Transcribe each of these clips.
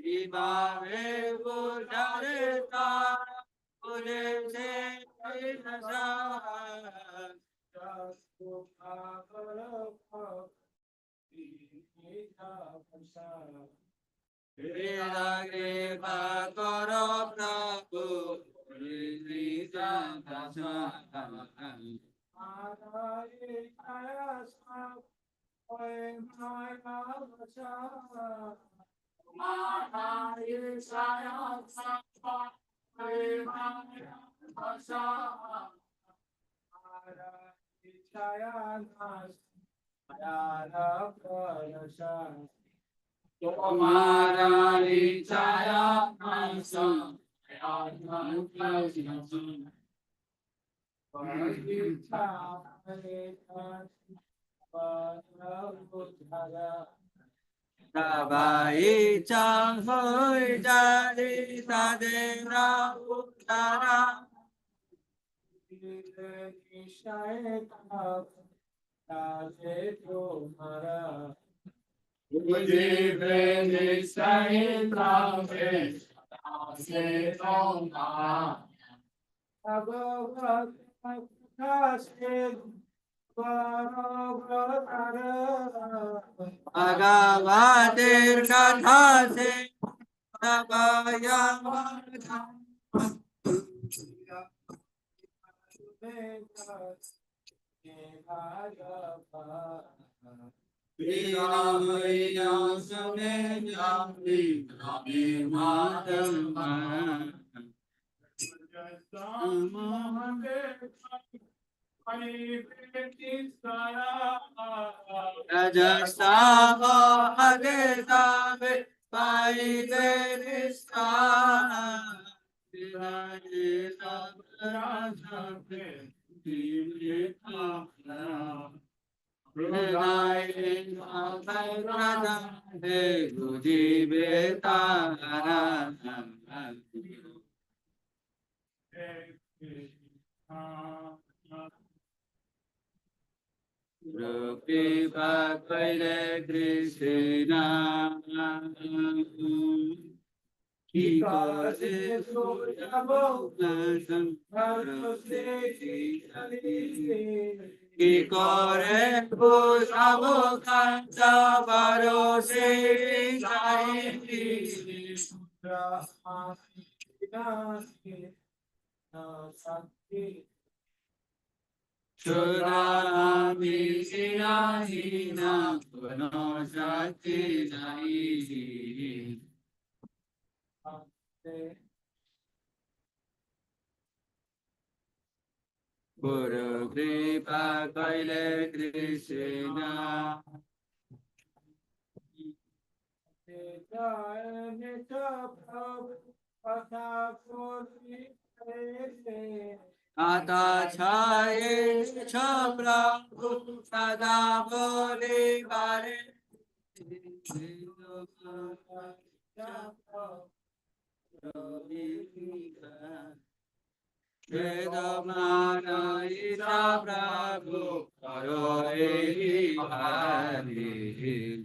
Imame Buddharita Purese Nasa Vedagre Bhagoro Prabhu Rita Dasa Tabai chang hoi jari sadera uttara Ujive nisai prave se toma Bhagavatir katha se Navayam Rajastava Agedave Paiderista Rupi Bhakti Krishna Because it's Kikore Bhusabo Kanta Barose Shurami Sinahina Puno Shakti Nahi Guru Kripa Kaile Krishna Ata Chaye Chaprabhu Sada Bole Bare Vedamana Isha Prabhu Karo Ehi Hari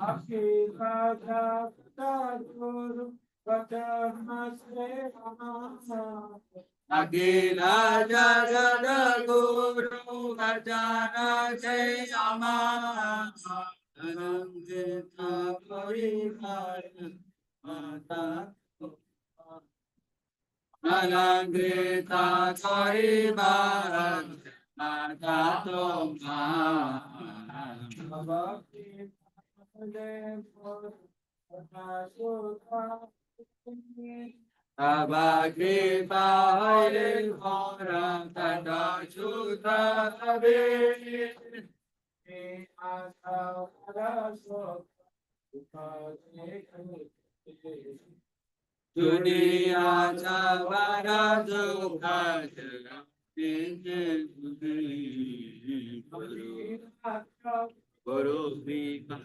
Akila Jagada Guru Bhajana Jayama Anandita Paripara Mata Alangrita Paripara Mata Toma Abhakti Pahale Hora Tata Chuta Abe Dunia Chavara Dukha Guru Vipa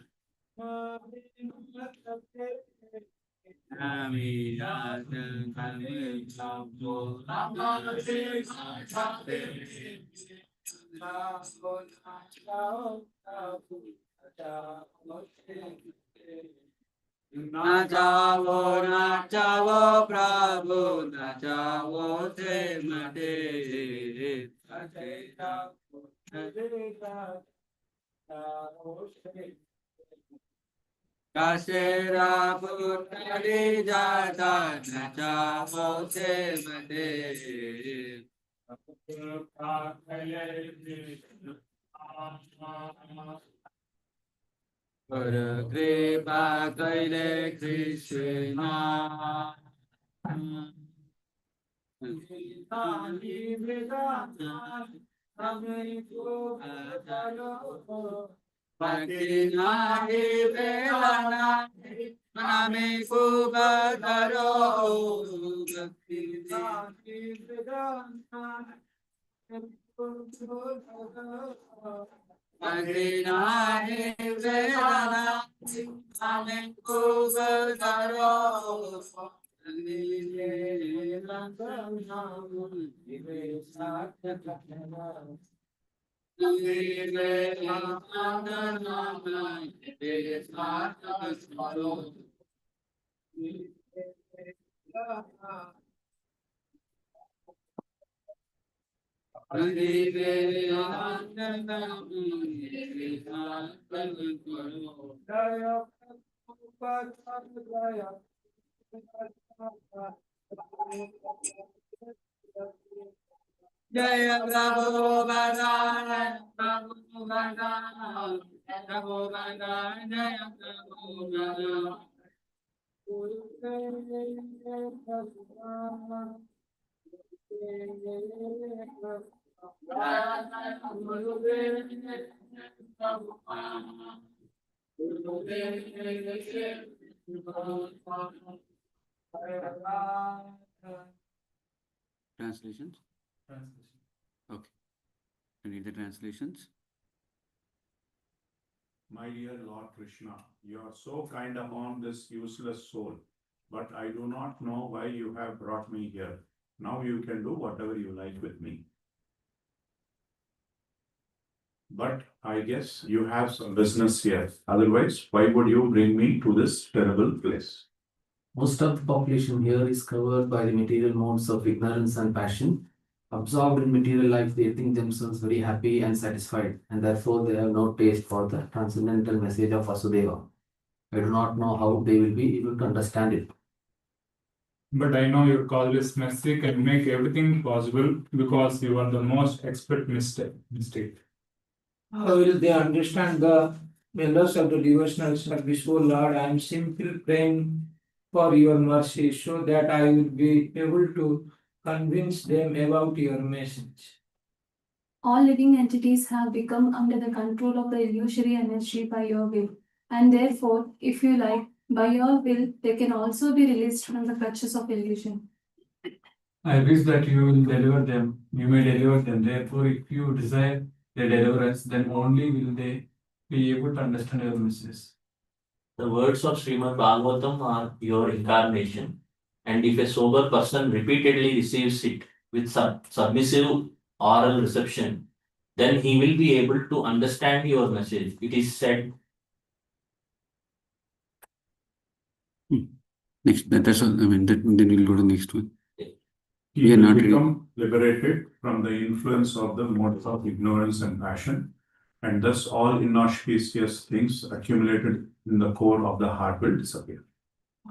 Nami Yatan Kami Champo Namase Sachate Nachavo Prabhu, Nachavo Mate. Kasera Putari Jata, Nachavo Mate. Guru Kripa Kaile Krishna. Pakinari Velana, Nami Kubadaro, Pakinari Velana, Nami Kubadaro. Jaya Prabhu Bhadan, Prabhu Bhadan, Prabhu Bhadan, Jaya Prabhu Bhadan. Translations? Okay. I need the translations. My dear Lord Krishna, you are so kind upon this useless soul, but I do not know why you have brought me here. Now you can do whatever you like with me. But I guess you have some business here. Otherwise, why would you bring me to this terrible place? Most of the population here is covered by the material modes of ignorance and passion. Absorbed in material life, they think themselves very happy and satisfied, and therefore they have no taste for the transcendental message of Vasudeva. I do not know how they will be able to understand it. But I know your causeless mercy can make everything possible because you are the most expert mistake. How will they understand the members of the devotional service? O Lord, I am simply praying for your mercy so that I will be able to convince them about your message. All living entities have become under the control of the illusory energy by your will, and therefore, if you like, by your will, they can also be released from the clutches of illusion. I wish that you will deliver them. You may deliver them. Therefore, if you desire their deliverance, then only will they be able to understand your message. The words of Srimad Bhagavatam are your incarnation, and if a sober person repeatedly receives it with submissive oral reception, then he will be able to understand your message. It is said. Next, that's all. I mean, then we'll go to the next one. He will become liberated from the influence of the modes of ignorance and passion, and thus all inauspicious things accumulated in the core of the heart will disappear.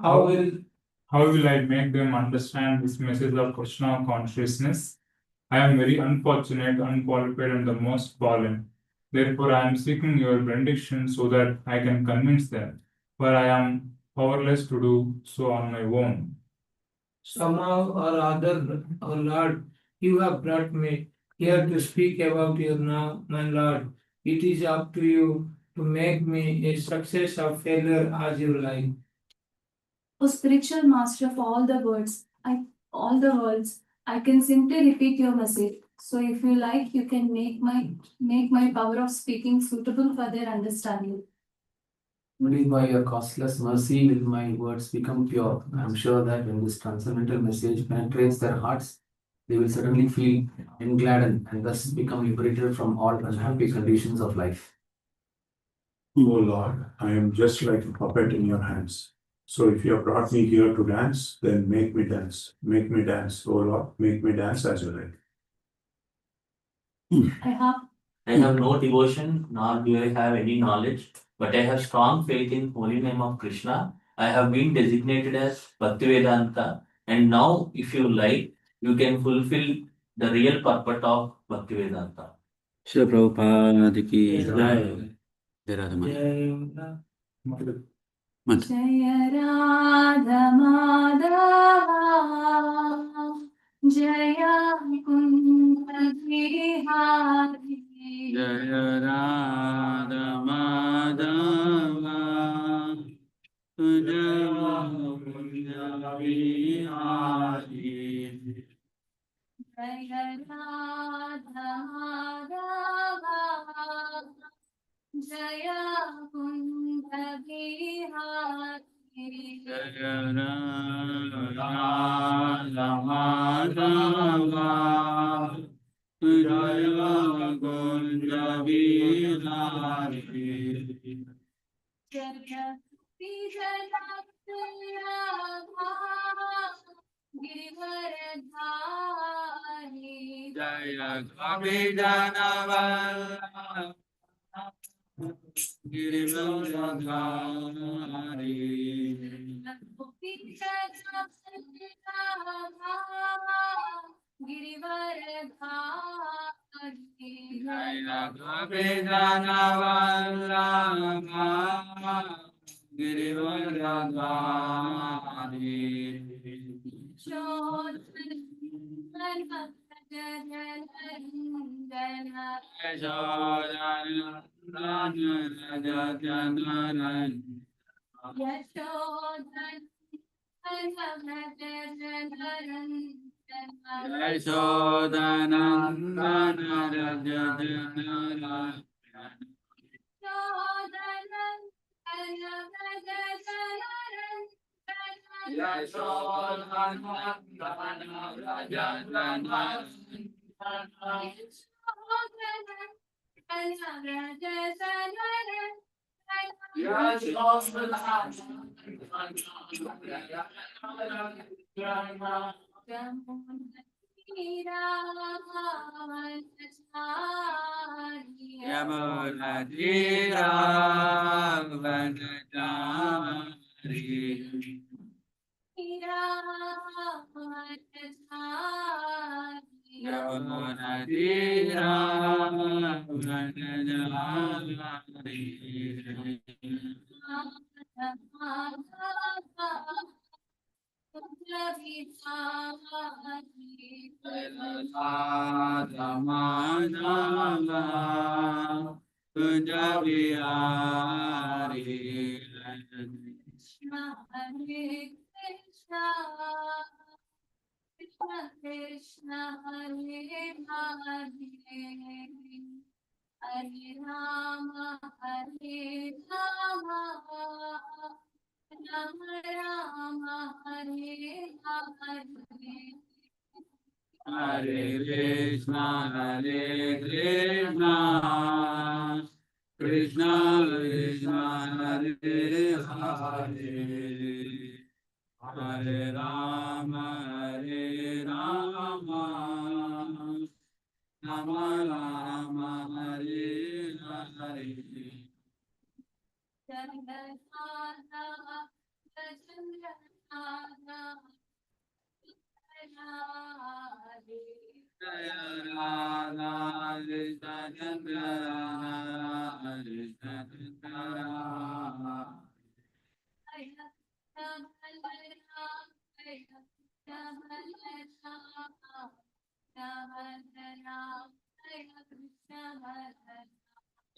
How will I make them understand this message of Krishna consciousness? I am very unfortunate, unqualified, and the most fallen. Therefore, I am seeking your benediction so that I can convince them, for I am powerless to do so on my own. Somehow or other, O Lord, you have brought me here to speak about you now, my Lord. It is up to you to make me a success or failure as you like. O spiritual master of all the worlds, I can simply repeat your message. So if you like, you can make my power of speaking suitable for their understanding. Only by your costless mercy will my words become pure. I am sure that when this transcendental message penetrates their hearts, they will suddenly feel engladdened and thus become liberated from all unhappy conditions of life. O Lord, I am just like a puppet in your hands. So if you have brought me here to dance, then make me dance. Make me dance, O Lord, make me dance as you like. I have no devotion, nor do I have any knowledge, but I have strong faith in holy name of Krishna. I have been designated as Bhaktivedanta, and now, if you like, you can fulfill the real purpose of Bhaktivedanta. Srila Prabhupada ki jai. Jai Radha Mani. Mantra. Jaya Radha Madhava Jaya Kunda Giri Jaya Radha Madhava Jaya Kunda Vihari. Jaya Radha Madhava Jaya Kunda Vihari Jaya Radha Madhava Jaya Kunda Vihari. Jaya Giridharadhari Jaya Abhijana Vallabha Giridharadhari. Jaya Abhijana Vallabha Giridharadhari. Krishna Hare Hare Hare Rama Hare Rama Rama Rama Hare Hare Hare Krishna, Hare Krishna, Krishna Krishna, Hare Hare, Hare Rama, Hare Rama, Rama Rama, Hare Hare. Jaya Radha Krishna Chandra Radha Krishna Chandra.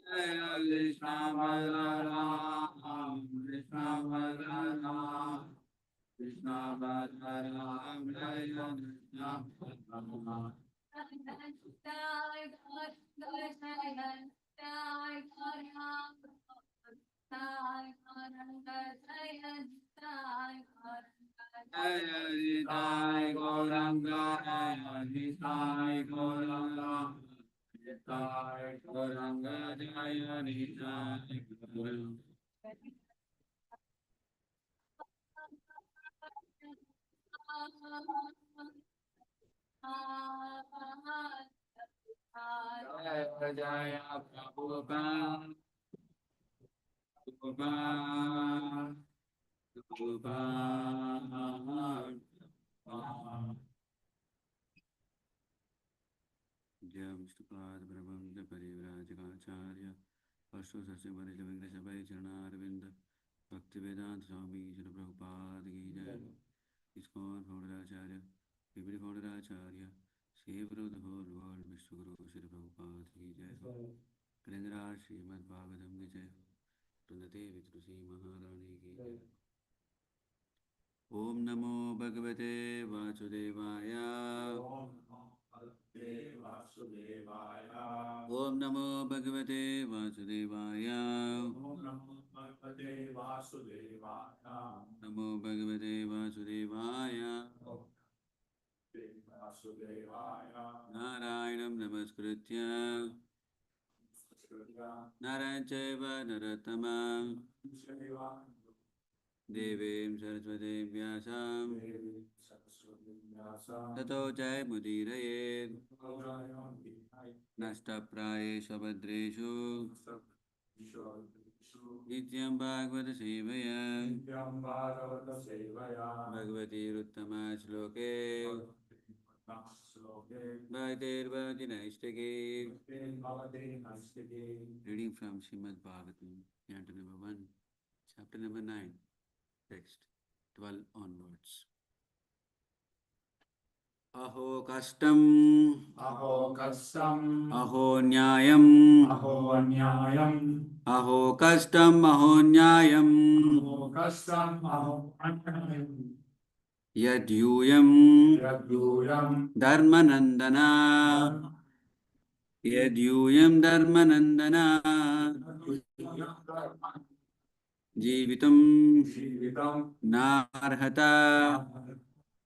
Jaya Krishna Balaram, Krishna Balaram, Krishna Balaram, Jaya Krishna Balaram. Jaya Nitai Gauranga, Jaya Nitai Gauranga, Nitai Gauranga, Jaya Nitai Gauranga. Jaya Jaya Prabhupada, Prabhupada, Prabhupada. Jaya Vishnupada Brahmanda Parivrajagacharya Parsho Sasya Varija Venkatesha Pai Charana Arvinda Bhaktivedanta Swami Shri Prabhupada Ki Jai ISKCON Founder Acharya Vipri Founder Acharya Save the whole world Vishnu Guru Shri Prabhupada Ki Jai Grindaraj Srimad Bhagavatam Ki Jai Prunate Vitrusi Maharani Ki Jai Om Namo Bhagavate Vasudevaya Om Namo Bhagavate Vasudevaya Namo Bhagavate Vasudevaya Narayanam Namaskritya Narayan Chaiva Narottamam Devim Saraswati Vyasam Tato Jai Mudiraye Nasta Prayeshu Abhadreshu Nityam Bhagavata Sevaya Bhagavati Ruttama Shloke Bhaktir Bhakti Naistaki. Reading from Srimad Bhagavatam, Canto number 1, chapter number 9, text 12 onwards. Aho kastam, Aho kastam, aho nyayam, aho nyayam, aho kastam, aho nyayam, aho kastam, aho nyayam, yadyuyam yadyuyam, dharmanandana, yadyuyam dharmanandana, jivitam jivitam, narhata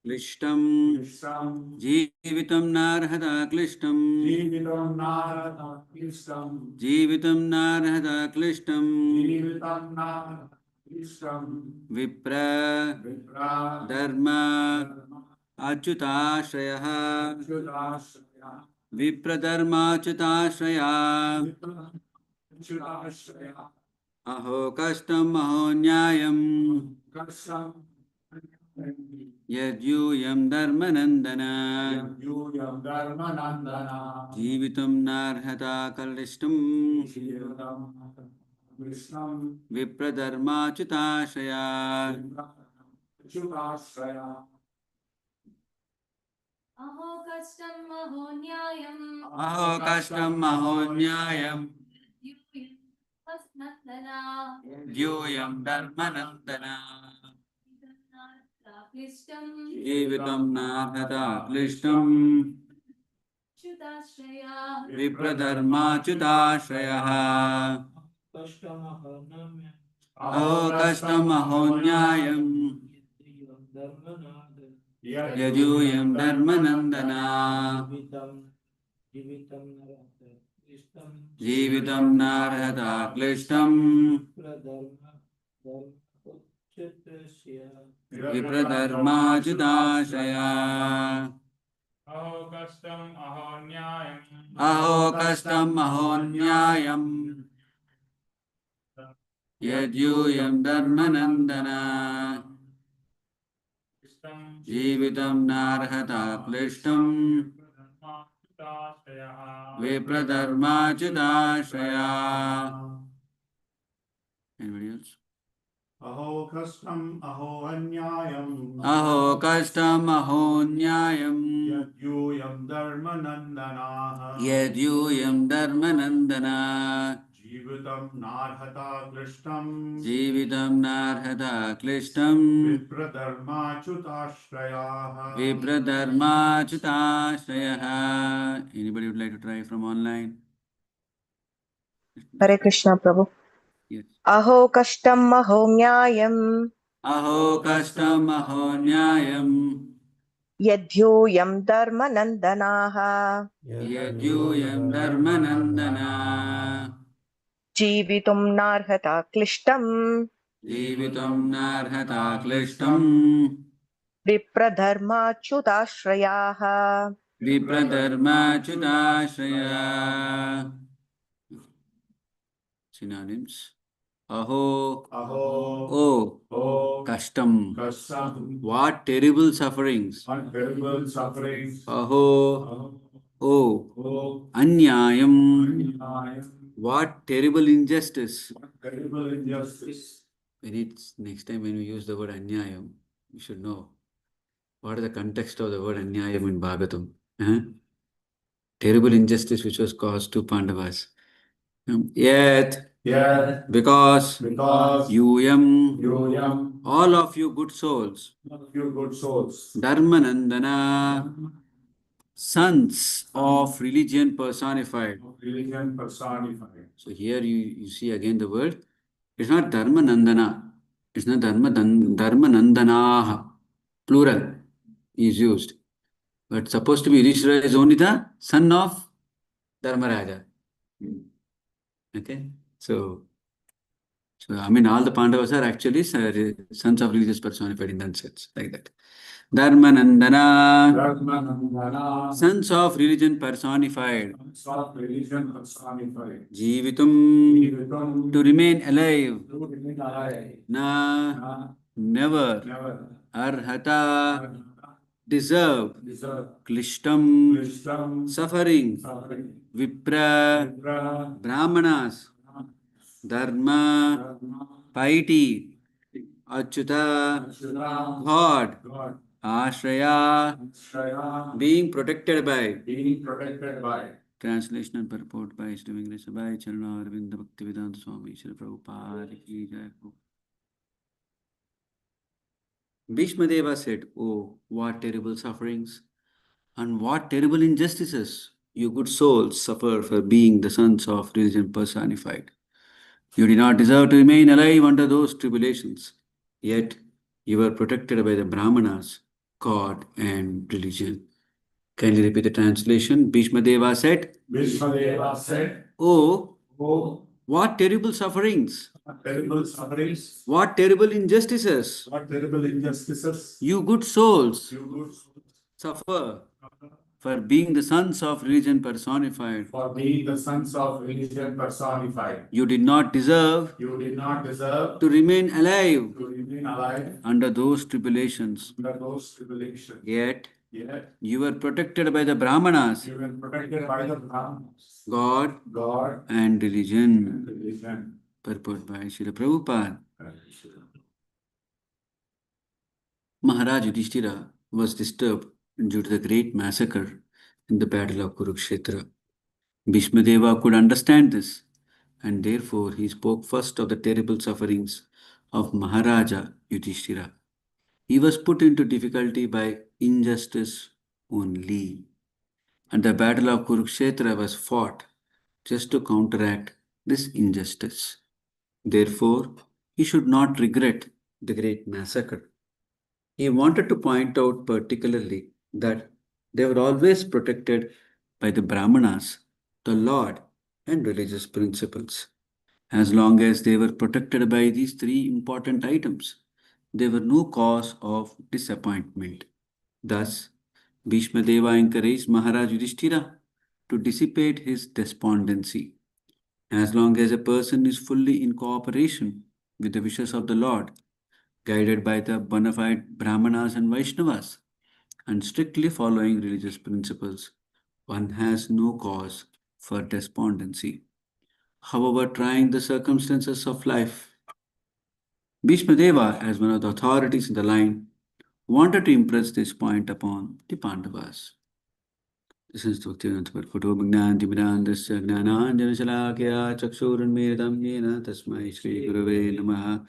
klishtam, kristam, jivitam narhata klishtam, jivitam narata kristam, jivitam narhata klishtam, jivitam narata kristam, vipra vipra, dharma achyutashrayah, achyutashraya, vipra dharma achyutashrayah, achyutashraya, aho kastam aho nyayam, kastam, yadyuyam dharmanandana, yadyuyam dharmanandana, jivitam narhata kalishtam, jivitam kristam, vipra dharma achyutashrayah. achyutashraya, Aho kastam aho nyayam. Aho kastam aho nyayam, Vasnatana. dyuyam dharmanandana, Klishtam. jivitam narhata klishtam, Chudashraya. vipradharma achyutashrayah. Aho kastam aho nyayam, yadyuyam dharmanandana, jivitam narhata klishtam, vipradharma achyutashrayah. Aho kastam aho nyayam. Aho kastam aho nyayam, yadyuyam dharmanandana, jivitam narhata klishtam, vipradharma achyutashrayah. Anybody else? Aho kastam aho anyayam. Aho kastam aho nyayam, Yadyuyam dharmanandana. yadyuyam dharmanandana, Jivitam narhata klishtam. jivitam narhata klishtam, Vipradharma chutashrayah. vipradharma achyutashrayah. Anybody would like to try from online? Hare Krishna Prabhu. Yes. Aho kashtam aho nyayam Aho kastam aho nyayam, yadhyuyam dharma nandanaha yadyuyam dharmanandana, jivitum narhata klishtam jivitam narhata klishtam, विप्रधर्माच्युताश्रयाः विप्रधर्माच्युताश्रया. Synonyms. Aho. Oh. Kashtam. What terrible sufferings. Aho. Oh. Anyayam. What terrible injustice. Next time when we use the word anyayam, you should know what is the context of the word anyayam in Bhagavatam. Terrible injustice which was caused to Pandavas. Yet, because yam, all of you good souls, Dharmanandana, sons of religion personified. So here you see again the word. It's not Dharmanandana. It's not Dharmanandanaha. Plural is used. But supposed to be Yudhishthira is only the son of Dharmaraja. Okay? So I mean, all the Pandavas are actually sons of religious personified in that sense, like that. Dharmanandana, sons of religion personified. Jeevitum, to remain alive. Na, never. Arhata, deserve. Klishtam, suffering. Vipra, brahmanas. Dharma, piety. Achyuta, God. Ashraya, being protected by. Translation and purport by Sri Venkateswara Charana Arvinda Bhaktivedanta Swami Srila Prabhupada Ki Jai. Bhīṣmadeva said, "Oh, what terrible sufferings and what terrible injustices you good souls suffer for being the sons of religion personified. You did not deserve to remain alive under those tribulations. Yet you were protected by the Brahmanas, God and religion." Kindly repeat the translation. Bhīṣmadeva said, "Oh, what terrible sufferings. What terrible injustices. You good souls suffer for being the sons of religion personified. You did not deserve to remain alive under those tribulations. Yet you were protected by the Brahmanas, God and religion." Purport by Srila Prabhupada. Maharaj Yudhishthira was disturbed due to the great massacre in the battle of Kurukshetra. Bhīṣmadeva could understand this, and therefore he spoke first of the terrible sufferings of Maharaja Yudhishthira. He was put into difficulty by injustice only, and the battle of Kurukshetra was fought just to counteract this injustice. Therefore, he should not regret the great massacre. He wanted to point out particularly that they were always protected by the Brahmanas, the Lord, and religious principles. As long as they were protected by these three important items, there were no cause of disappointment. Thus, Bhīṣmadeva encouraged Maharaj Yudhishthira to dissipate his despondency. As long as a person is fully in cooperation with the wishes of the Lord, guided by the bona fide Brahmanas and Vaishnavas, and strictly following religious principles, one has no cause for despondency. However trying the circumstances of life, Bhīṣmadeva, as one of the authorities in the line, wanted to impress this point upon the Pandavas. This is Bhaktivedanta Purport. Jnantimirandasya Jnananjanashalakya Chakshurunmirdam Yena Tasmai Shri Gurave Namaha.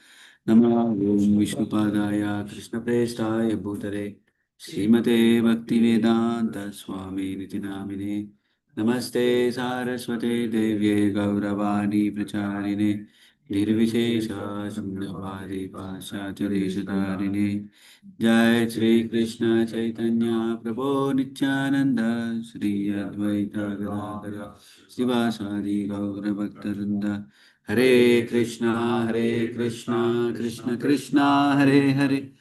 Namo Om Vishnupadaya Krishna Prestaya Bhutare Srimate Bhaktivedanta Swami Niti Namine. Namaste Saraswate Devye Gauravani Pracharine Nirvishesha Shunyavadi Paschatya Deshatarine. Jai Shri Krishna Chaitanya Prabhu Nityananda Shri Advaita Gadadara Sivasadi Gaura Bhaktarinda. Hare Krishna Krishna Krishna Hare Hare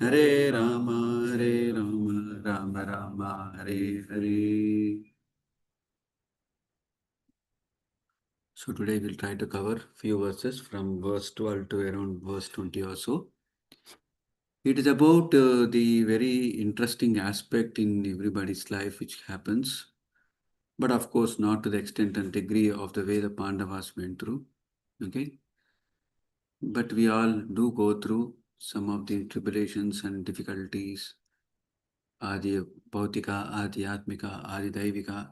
Hare Rama, Hare Rama, Rama Rama, Hare Hare. So today we'll try to cover few verses from verse 12 to around verse 20 or so. It is about the very interesting aspect in everybody's life which happens, but of course not to the extent and degree of the way the Pandavas went through. Okay, but we all do go through some of the tribulations and difficulties, adi bhautika, adi atmika, adi daivika,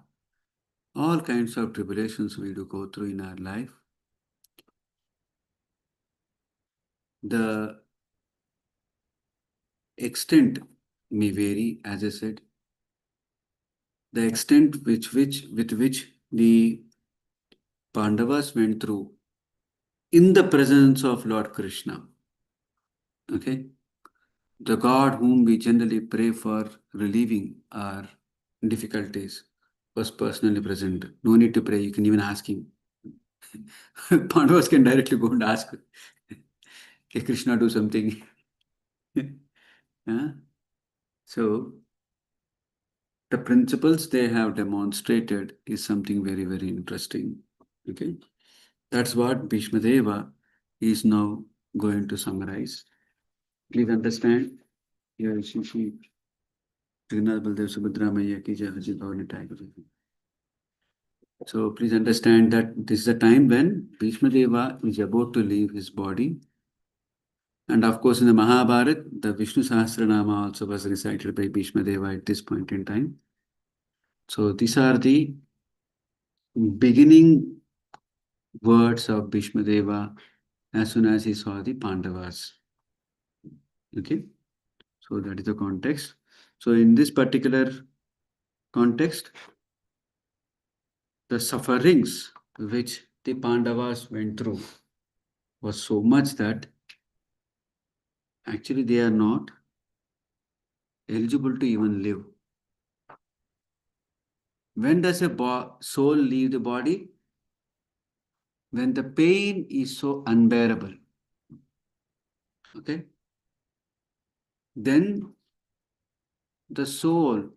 all kinds of tribulations we do go through in our life. The extent may vary, as I said. The extent with which the Pandavas went through in the presence of Lord Krishna. Okay, the God whom we generally pray for relieving our difficulties was personally present. No need to pray, you can even ask him. Pandavas can directly go and ask, "Can Krishna do something?" Huh? So, the principles they have demonstrated is something very, very interesting. Okay, that's what Bhīṣmadeva is now going to summarize. Please understand. Here, Srimad Baladev Subhadra Maya ki jai, Ajit Bhavani Tiger. So please understand that this is a time when Bhīṣmadeva is about to leave his body. And of course, in the Mahabharata, the Vishnu Sahasranama also was recited by Bhīṣmadeva at this point in time. So these are the beginning words of Bhīṣmadeva as soon as he saw the Pandavas. Okay, so that is the context. So in this particular context, the sufferings which the Pandavas went through was so much that actually they are not eligible to even live. When does a soul leave the body? When the pain is so unbearable. Okay? Then the soul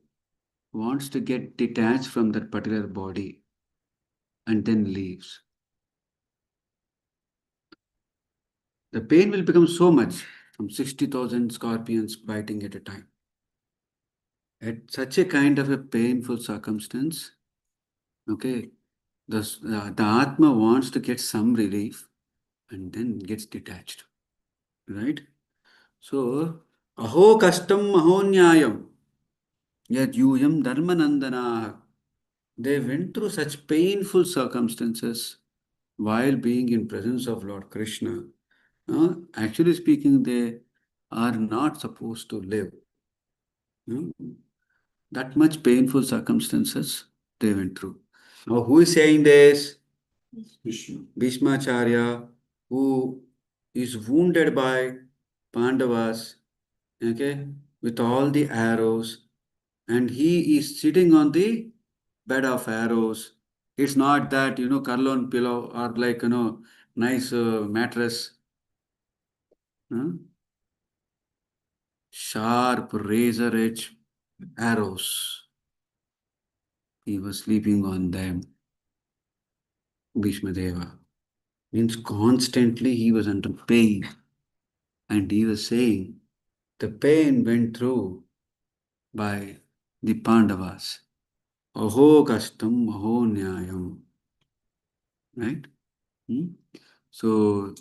wants to get detached from that particular body and then leaves. The pain will become so much, from 60,000 scorpions biting at a time. At such a kind of a painful circumstance, okay, the Atma wants to get some relief and then gets detached. Right? So, aho kastam aho nyayam yad yuyam dharmanandana. They went through such painful circumstances while being in presence of Lord Krishna. Actually speaking, they are not supposed to live. That much painful circumstances they went through. Now, who is saying this? Bhīṣmacharya, who is wounded by Pandavas, okay, with all the arrows, and he is sitting on the bed of arrows. It's not that, Karlon pillow or like, nice mattress. Sharp razor edge arrows. He was sleeping on them. Bhīṣmadeva. Means constantly he was under pain. And he was saying, the pain went through by the Pandavas. Aho kastam, aho nyayam. Right? So,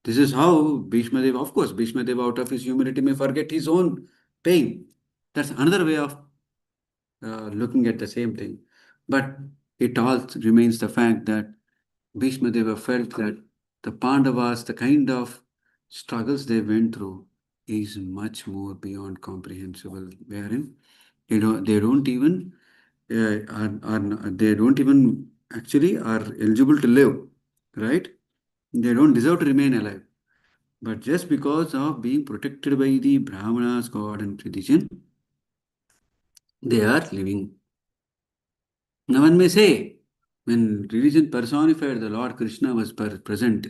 this is how Bhīṣmadeva, of course, Bhīṣmadeva out of his humility may forget his own pain. That's another way of looking at the same thing. But it all remains the fact that Bhīṣmadeva felt that the Pandavas, the kind of struggles they went through, is much more beyond comprehensible. Wherein they don't even actually are eligible to live, right? They don't deserve to remain alive. But just because of being protected by the Brahmanas, God and tradition, they are living. Now one may say, when religion personified the Lord Krishna was present,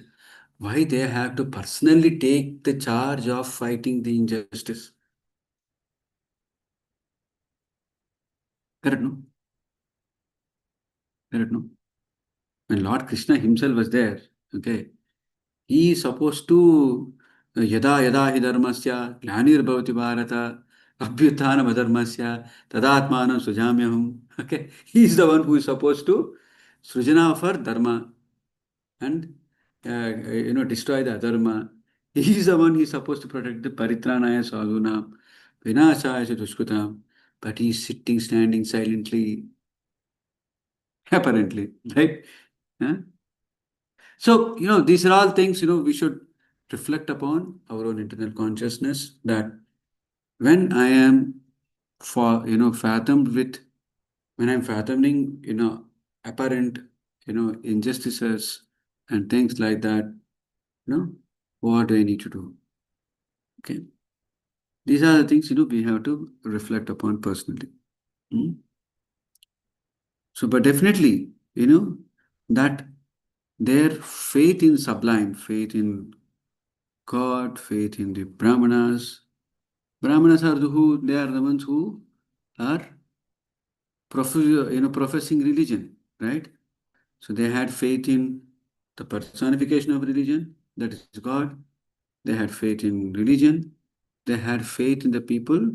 why they have to personally take the charge of fighting the injustice? Correct, no? Correct, no? When Lord Krishna himself was there, okay, he is supposed to yada yada hi dharmasya glanir bharata abhyuthanam adharmasya tadatmanam sujamyaham. Okay, he is the one who is supposed to srujana for dharma and destroy the adharma. He is the one he is supposed to protect the paritranaya sadhunam vinashaya cha dushkutam, but he is sitting, standing silently, apparently, right? Huh? So, these are all things, we should reflect upon our own internal consciousness that when I am fathomed with, when I'm fathoming, apparent, injustices and things like that, what do I need to do? Okay. These are the things, we have to reflect upon personally. Hmm? So, but definitely, that their faith in sublime, faith in God, faith in the Brahmanas. Brahmanas are they are the ones who are professing religion, right? So they had faith in the personification of religion, that is God. They had faith in religion. They had faith in the people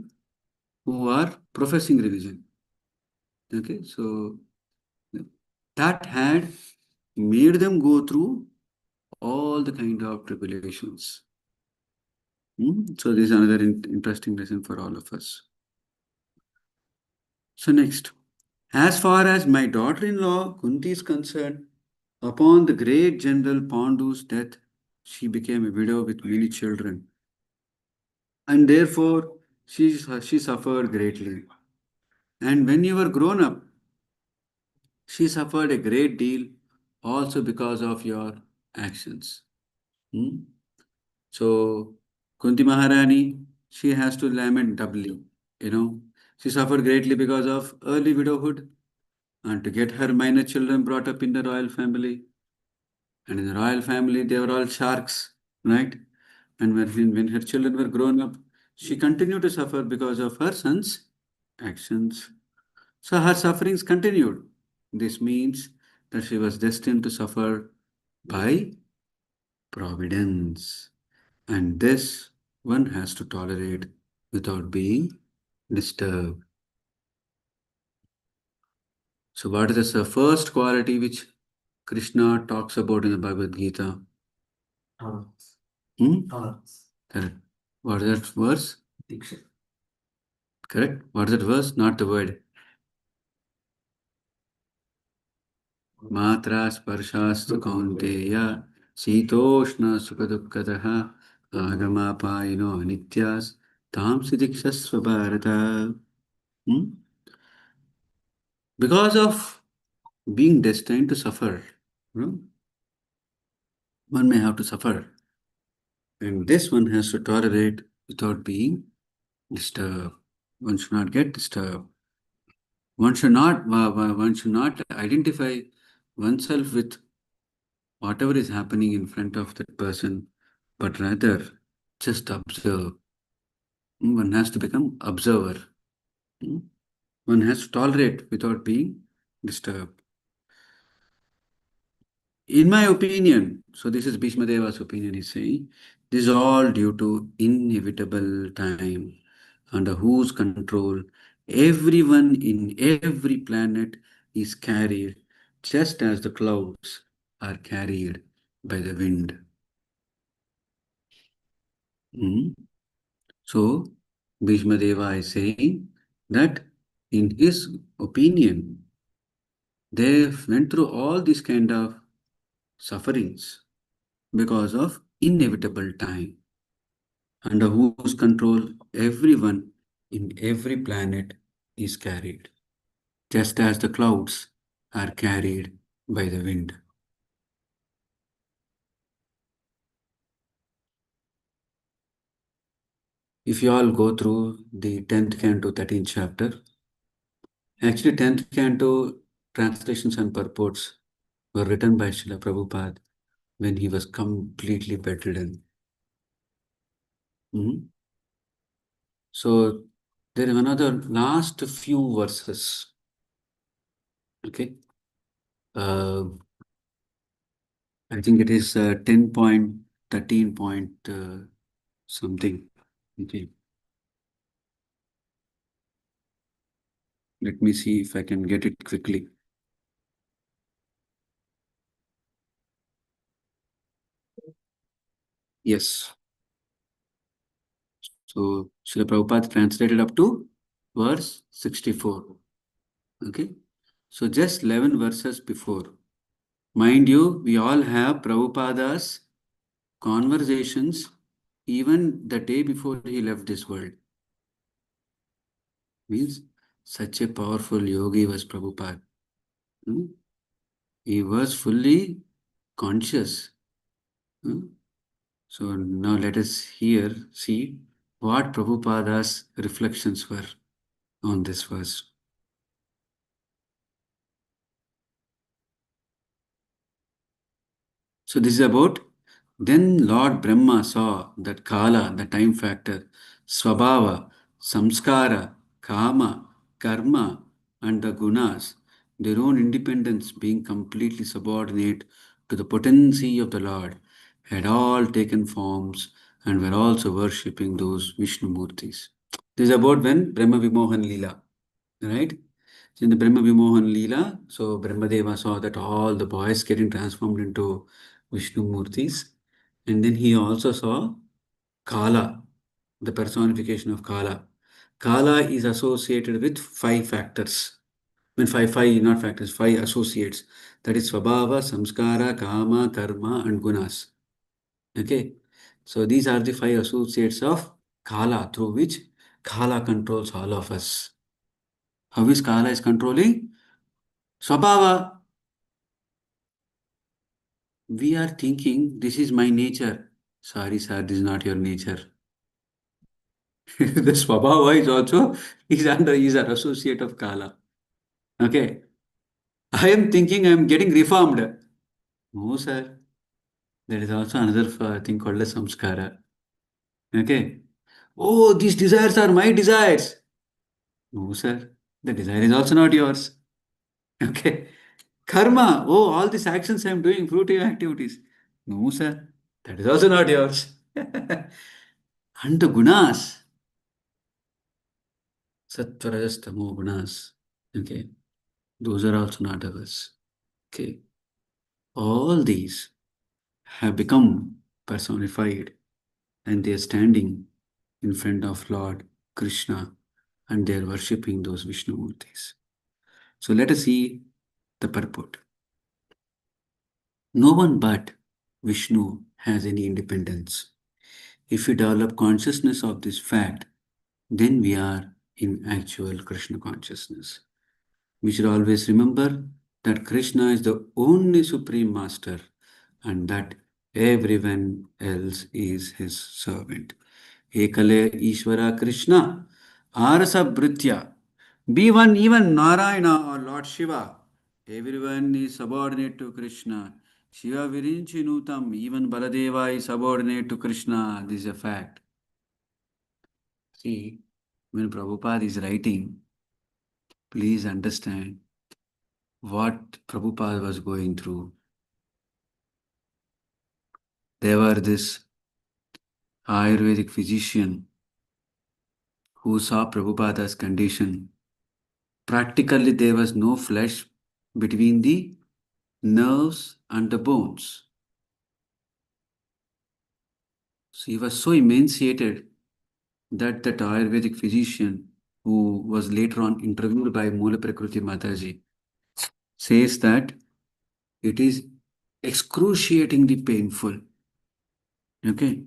who are professing religion. Okay, so that had made them go through all the kind of tribulations. So this is another interesting lesson for all of us. So next, as far as my daughter-in-law Kunti is concerned, upon the great general Pandu's death, she became a widow with many children, and therefore she suffered greatly. And when you were grown up, she suffered a great deal also because of your actions. Hmm? So Kunti Maharani, she has to lament doubly. She suffered greatly because of early widowhood and to get her minor children brought up in the royal family. And in the royal family, they were all sharks, right? And when her children were grown up, she continued to suffer because of her son's actions. So her sufferings continued. This means that she was destined to suffer by providence. And this one has to tolerate without being disturbed. So, what is the first quality which Krishna talks about in the Bhagavad Gita? Tolerance. Hmm? Tolerance. Correct. What is that verse? Diksha. Correct. What is that verse? Not the word. Matra sparshastu kaunteya sitoshna sukadukataha agamapayino anityas tamsi dikshasva bharata. Because of being destined to suffer, one may have to suffer. And this one has to tolerate without being disturbed. One should not get disturbed. One should not identify oneself with whatever is happening in front of that person, but rather just observe. One has to become observer. One has to tolerate without being disturbed. In my opinion, so this is Bhīṣmadeva's opinion, he's saying, this is all due to inevitable time, under whose control everyone in every planet is carried, just as the clouds are carried by the wind. So, Bhīṣmadeva is saying that in his opinion, they went through all these kind of sufferings because of inevitable time, under whose control everyone in every planet is carried, just as the clouds are carried by the wind. If you all go through the 10th canto, 13th chapter, actually 10th canto translations and purports were written by Srila Prabhupada when he was completely bedridden. So there is another last few verses Okay. I think it is 10.13 point something. Okay. Let me see if I can get it quickly. Yes. So Srila Prabhupada translated up to verse 64. Okay. So just 11 verses before. Mind you, we all have Prabhupada's conversations even the day before he left this world. Means such a powerful yogi was Prabhupada. Hmm? He was fully conscious. Hmm? So now let us see what Prabhupada's reflections were on this verse. So this is about, then Lord Brahma saw that Kala, the time factor, Swabhava, Samskara, Kama, Karma, and the Gunas, their own independence being completely subordinate to the potency of the Lord, had all taken forms and were also worshipping those Vishnu Murtis. This is about when Brahma Vimohan Leela, right? So in the Brahma Vimohan Leela, so Brahmadeva saw that all the boys getting transformed into Vishnu Murtis. And then he also saw Kala, the personification of Kala. Kala is associated with five factors. When five, not factors, five associates. That is Swabhava, Samskara, Kama, Karma, and Gunas. Okay. So these are the five associates of Kala through which Kala controls all of us. How is Kala is controlling? Swabhava. We are thinking this is my nature. Sorry, sir, this is not your nature. The Swabhava is also is an associate of Kala. Okay. I am thinking I am getting reformed. No, sir. There is also another thing called as samskara. Okay. Oh, these desires are my desires. No, sir. The desire is also not yours. Okay. Karma. Oh, all these actions I am doing, fruitive activities. No, sir. That is also not yours. And the gunas. Sattva, tamo gunas. Okay. Those are also not ours. Okay. All these have become personified and they are standing in front of Lord Krishna and they are worshipping those Vishnu Murtis. So let us see the purport. No one but Vishnu has any independence. If we develop consciousness of this fact, then we are in actual Krishna consciousness. We should always remember that Krishna is the only Supreme Master and that everyone else is his servant. Ekale Ishvara Krishna Arasa Britya. Be one even Narayana or Lord Shiva. Everyone is subordinate to Krishna. Shiva Virinchinutam, even Baladeva is subordinate to Krishna. This is a fact. See, when Prabhupada is writing, please understand what Prabhupada was going through. There were this Ayurvedic physician who saw Prabhupada's condition. Practically, there was no flesh between the nerves and the bones. So he was so emaciated that Ayurvedic physician, who was later on interviewed by Mula Prakriti Mataji, says that it is excruciatingly painful. Okay.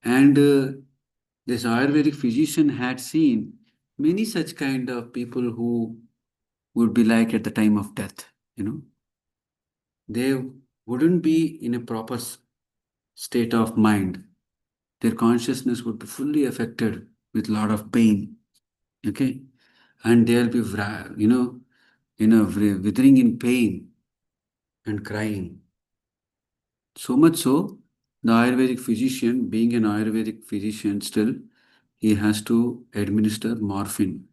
And this Ayurvedic physician had seen many such kind of people who would be like at the time of death, they wouldn't be in a proper state of mind. Their consciousness would be fully affected with a lot of pain. Okay. And they'll be, withering in pain and crying. So much so, the Ayurvedic physician, being an Ayurvedic physician still, he has to administer morphine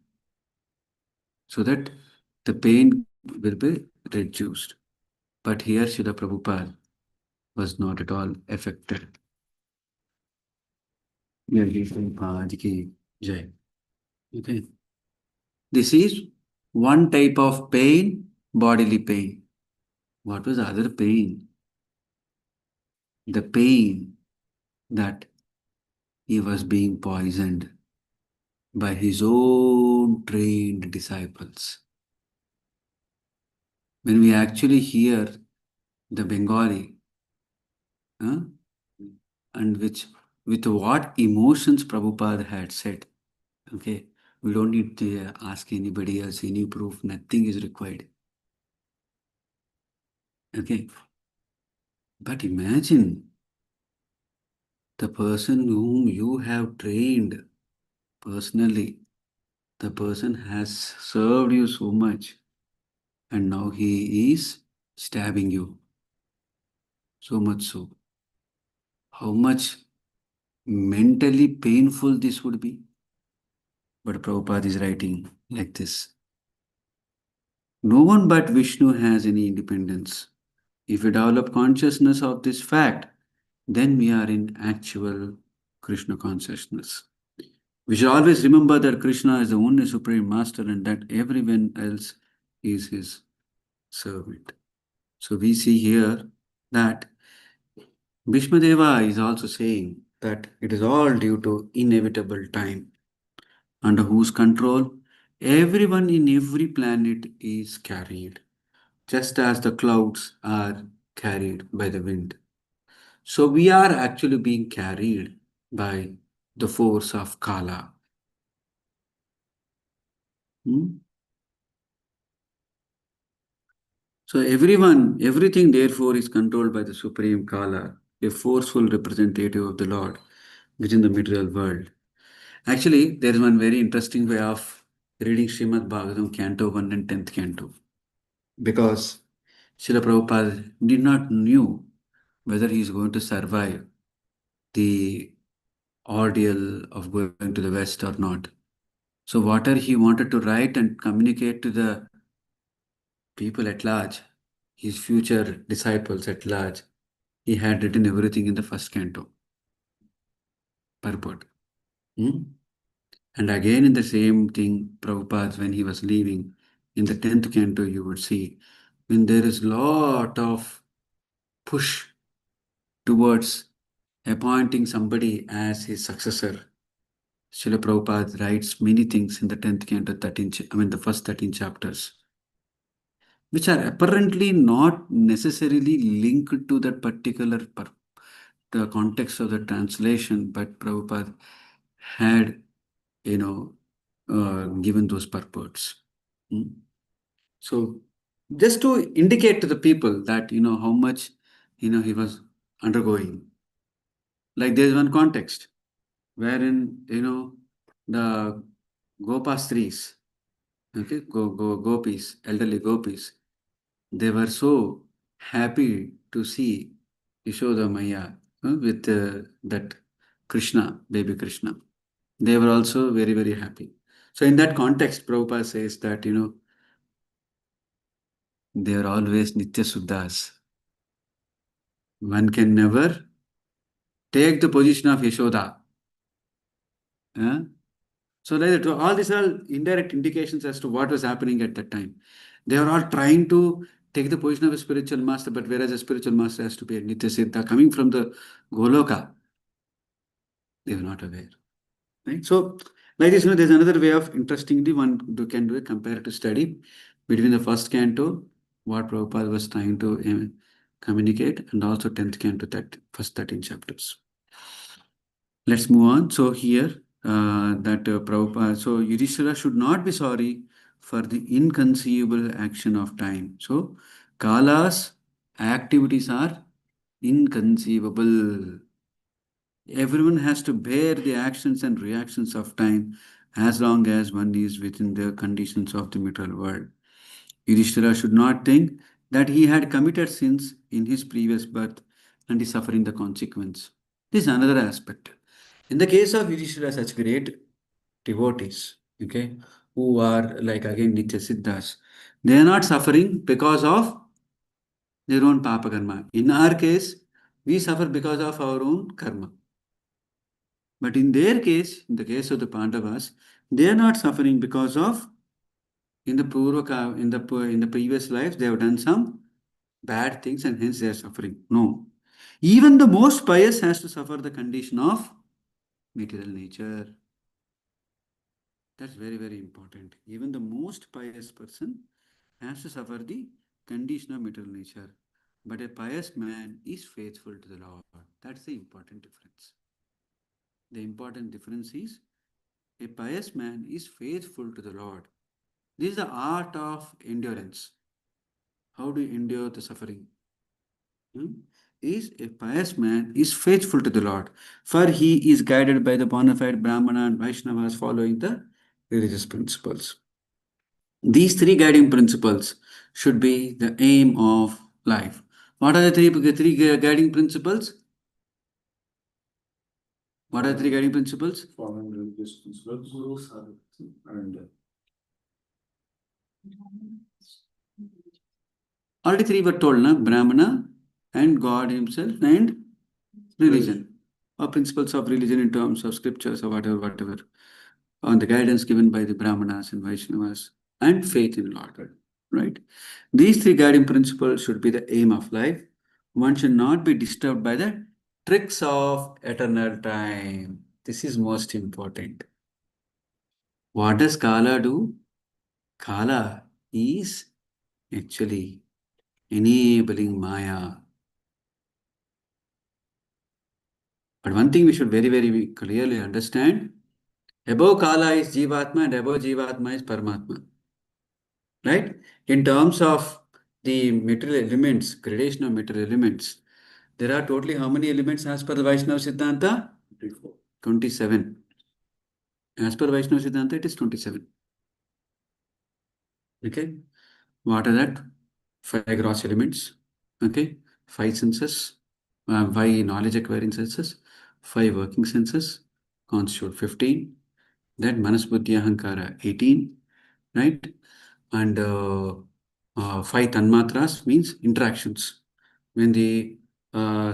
so that the pain will be reduced. But here Srila Prabhupada was not at all affected. Jai. Okay. This is one type of pain, bodily pain. What was the other pain? The pain that he was being poisoned by his own trained disciples. When we actually hear the Bengali, and with what emotions Prabhupada had said, okay, we don't need to ask anybody else any proof, nothing is required. Okay. But imagine the person whom you have trained personally, the person has served you so much, and now he is stabbing you. So much so. How much mentally painful this would be? But Prabhupada is writing like this. No one but Vishnu has any independence. If we develop consciousness of this fact, then we are in actual Krishna consciousness. We should always remember that Krishna is the only Supreme Master and that everyone else is his servant. So we see here that Bhīṣmadeva is also saying that it is all due to inevitable time, under whose control everyone in every planet is carried, just as the clouds are carried by the wind. So we are actually being carried by the force of Kala. So everything therefore is controlled by the Supreme Kala, a forceful representative of the Lord within the material world. Actually, there is one very interesting way of reading Srimad Bhagavatam, Canto 1 and 10th Canto. Because Srila Prabhupada did not know whether he is going to survive the ordeal of going to the West or not. So whatever he wanted to write and communicate to the people at large, his future disciples at large, he had written everything in the first canto. Purport. And again in the same thing, Prabhupada, when he was leaving, in the 10th canto, you would see, when there is lot of push towards appointing somebody as his successor, Srila Prabhupada writes many things in the 10th canto, the first 13 chapters, which are apparently not necessarily linked to that particular the context of the translation, but Prabhupada had, given those purports. So, just to indicate to the people that, how much, he was undergoing. Like there is one context wherein, the Gopastris, okay, gopis, elderly gopis, they were so happy to see Yashoda Maya with that Krishna, baby Krishna. They were also very, very happy. So in that context, Prabhupada says that, they are always Nitya Suddhas. One can never take the position of Yashoda. So like that, all these are indirect indications as to what was happening at that time. They are all trying to take the position of a spiritual master, but whereas a spiritual master has to be a Nitya Siddha coming from the Goloka, they were not aware. Right? So, like this, there's another way of interestingly one can do a comparative study between the first canto, what Prabhupada was trying to communicate, and also 10th canto, that first 13 chapters. Let's move on. So here, Prabhupada, so Yudhishthira should not be sorry for the inconceivable action of time. So Kala's activities are inconceivable. Everyone has to bear the actions and reactions of time as long as one is within the conditions of the material world. Yudhishthira should not think that he had committed sins in his previous birth and is suffering the consequence. This is another aspect. In the case of Yudhishthira, such great devotees, okay, who are like again Nitya Siddhas, they are not suffering because of their own papa karma. In our case, we suffer because of our own karma. But in their case, in the case of the Pandavas, they are not suffering because of in the in the previous lives they have done some bad things and hence they are suffering. No, even the most pious has to suffer the condition of material nature. That's very, very important. Even the most pious person has to suffer the condition of material nature. But a pious man is faithful to the Lord. That's the important difference. The important difference is a pious man is faithful to the Lord. This is the art of endurance. How do you endure the suffering? Is a pious man is faithful to the Lord, for he is guided by the bona fide Brahmana and Vaishnavas following the religious principles. These three guiding principles should be the aim of life. What are the three guiding principles? What are the three guiding principles? Following religious principles. Gurus And Already three were told, na? Brahmana and God himself and religion. Or principles of religion in terms of scriptures or whatever. On the guidance given by the Brahmanas and Vaishnavas and faith in Lord. Right? These three guiding principles should be the aim of life. One should not be disturbed by the tricks of eternal time. This is most important. What does Kala do? Kala is actually enabling Maya. But one thing we should very, very clearly understand, above Kala is Jivatma and above Jivatma is Paramatma. Right? In terms of the material elements, gradation of material elements, there are totally how many elements as per the Vaishnava Siddhanta? 27. As per Vaishnava Siddhanta, it is 27. Okay? What are that? 5 gross elements. Okay? 5 senses. 5 knowledge acquiring senses. 5 working senses. Constitute 15. Then Manas Buddhi Ahankara 18. Right? And 5 Tanmatras means interactions. When the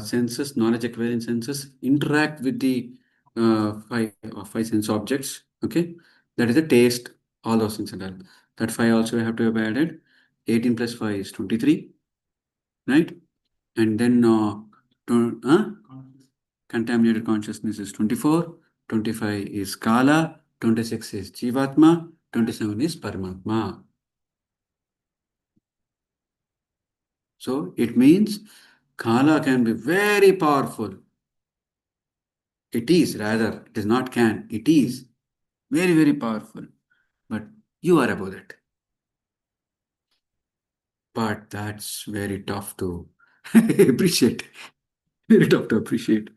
senses, knowledge acquiring senses interact with the 5 sense objects, okay, that is the taste, all those things and all. That 5 also have to be added. 18 plus 5 is 23, right? And then contaminated consciousness is 24, 25 is Kala, 26 is Jivatma, 27 is Paramatma. So it means Kala can be very powerful. It is rather, it is not can, it is very, very powerful. But you are above that. But that's very tough to appreciate. Very tough to appreciate.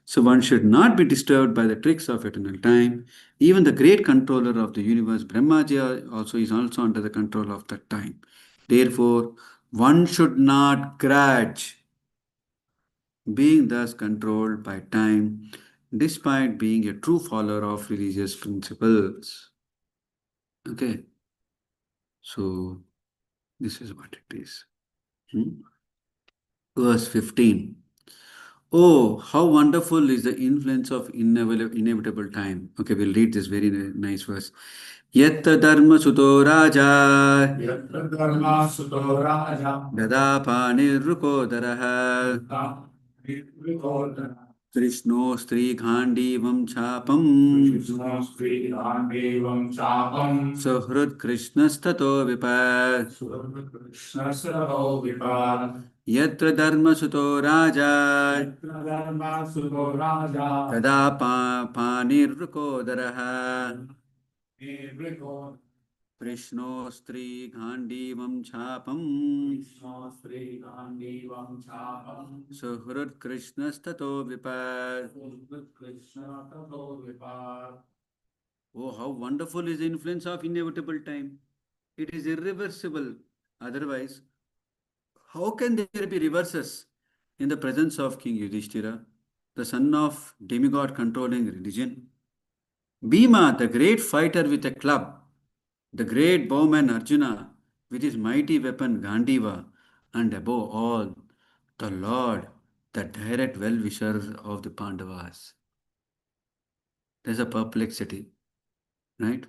So one should not be disturbed by the tricks of eternal time. Even the great controller of the universe, Brahmaji, also is also under the control of that time. Therefore, one should not grudge being thus controlled by time, despite being a true follower of religious principles. Okay, so this is what it is. Verse 15. Oh, how wonderful is the influence of inevitable time. Okay, we'll read this very nice verse. Yatta dharma suto raja dada panirrukodaraha Krishno stri ghandivam chapam Suhrut Krishnastato vipat Yatra dharma suto raja Kada panirrukodaraha Krishno stri ghandivam chapam Suhrut Krishnastato vipat. Oh, how wonderful is the influence of inevitable time. It is irreversible. Otherwise, how can there be reverses in the presence of King Yudhishthira, the son of demigod controlling religion? Bhima, the great fighter with a club, the great bowman Arjuna with his mighty weapon Gandiva, and above all, the Lord, the direct well-wisher of the Pandavas. There's a perplexity, right?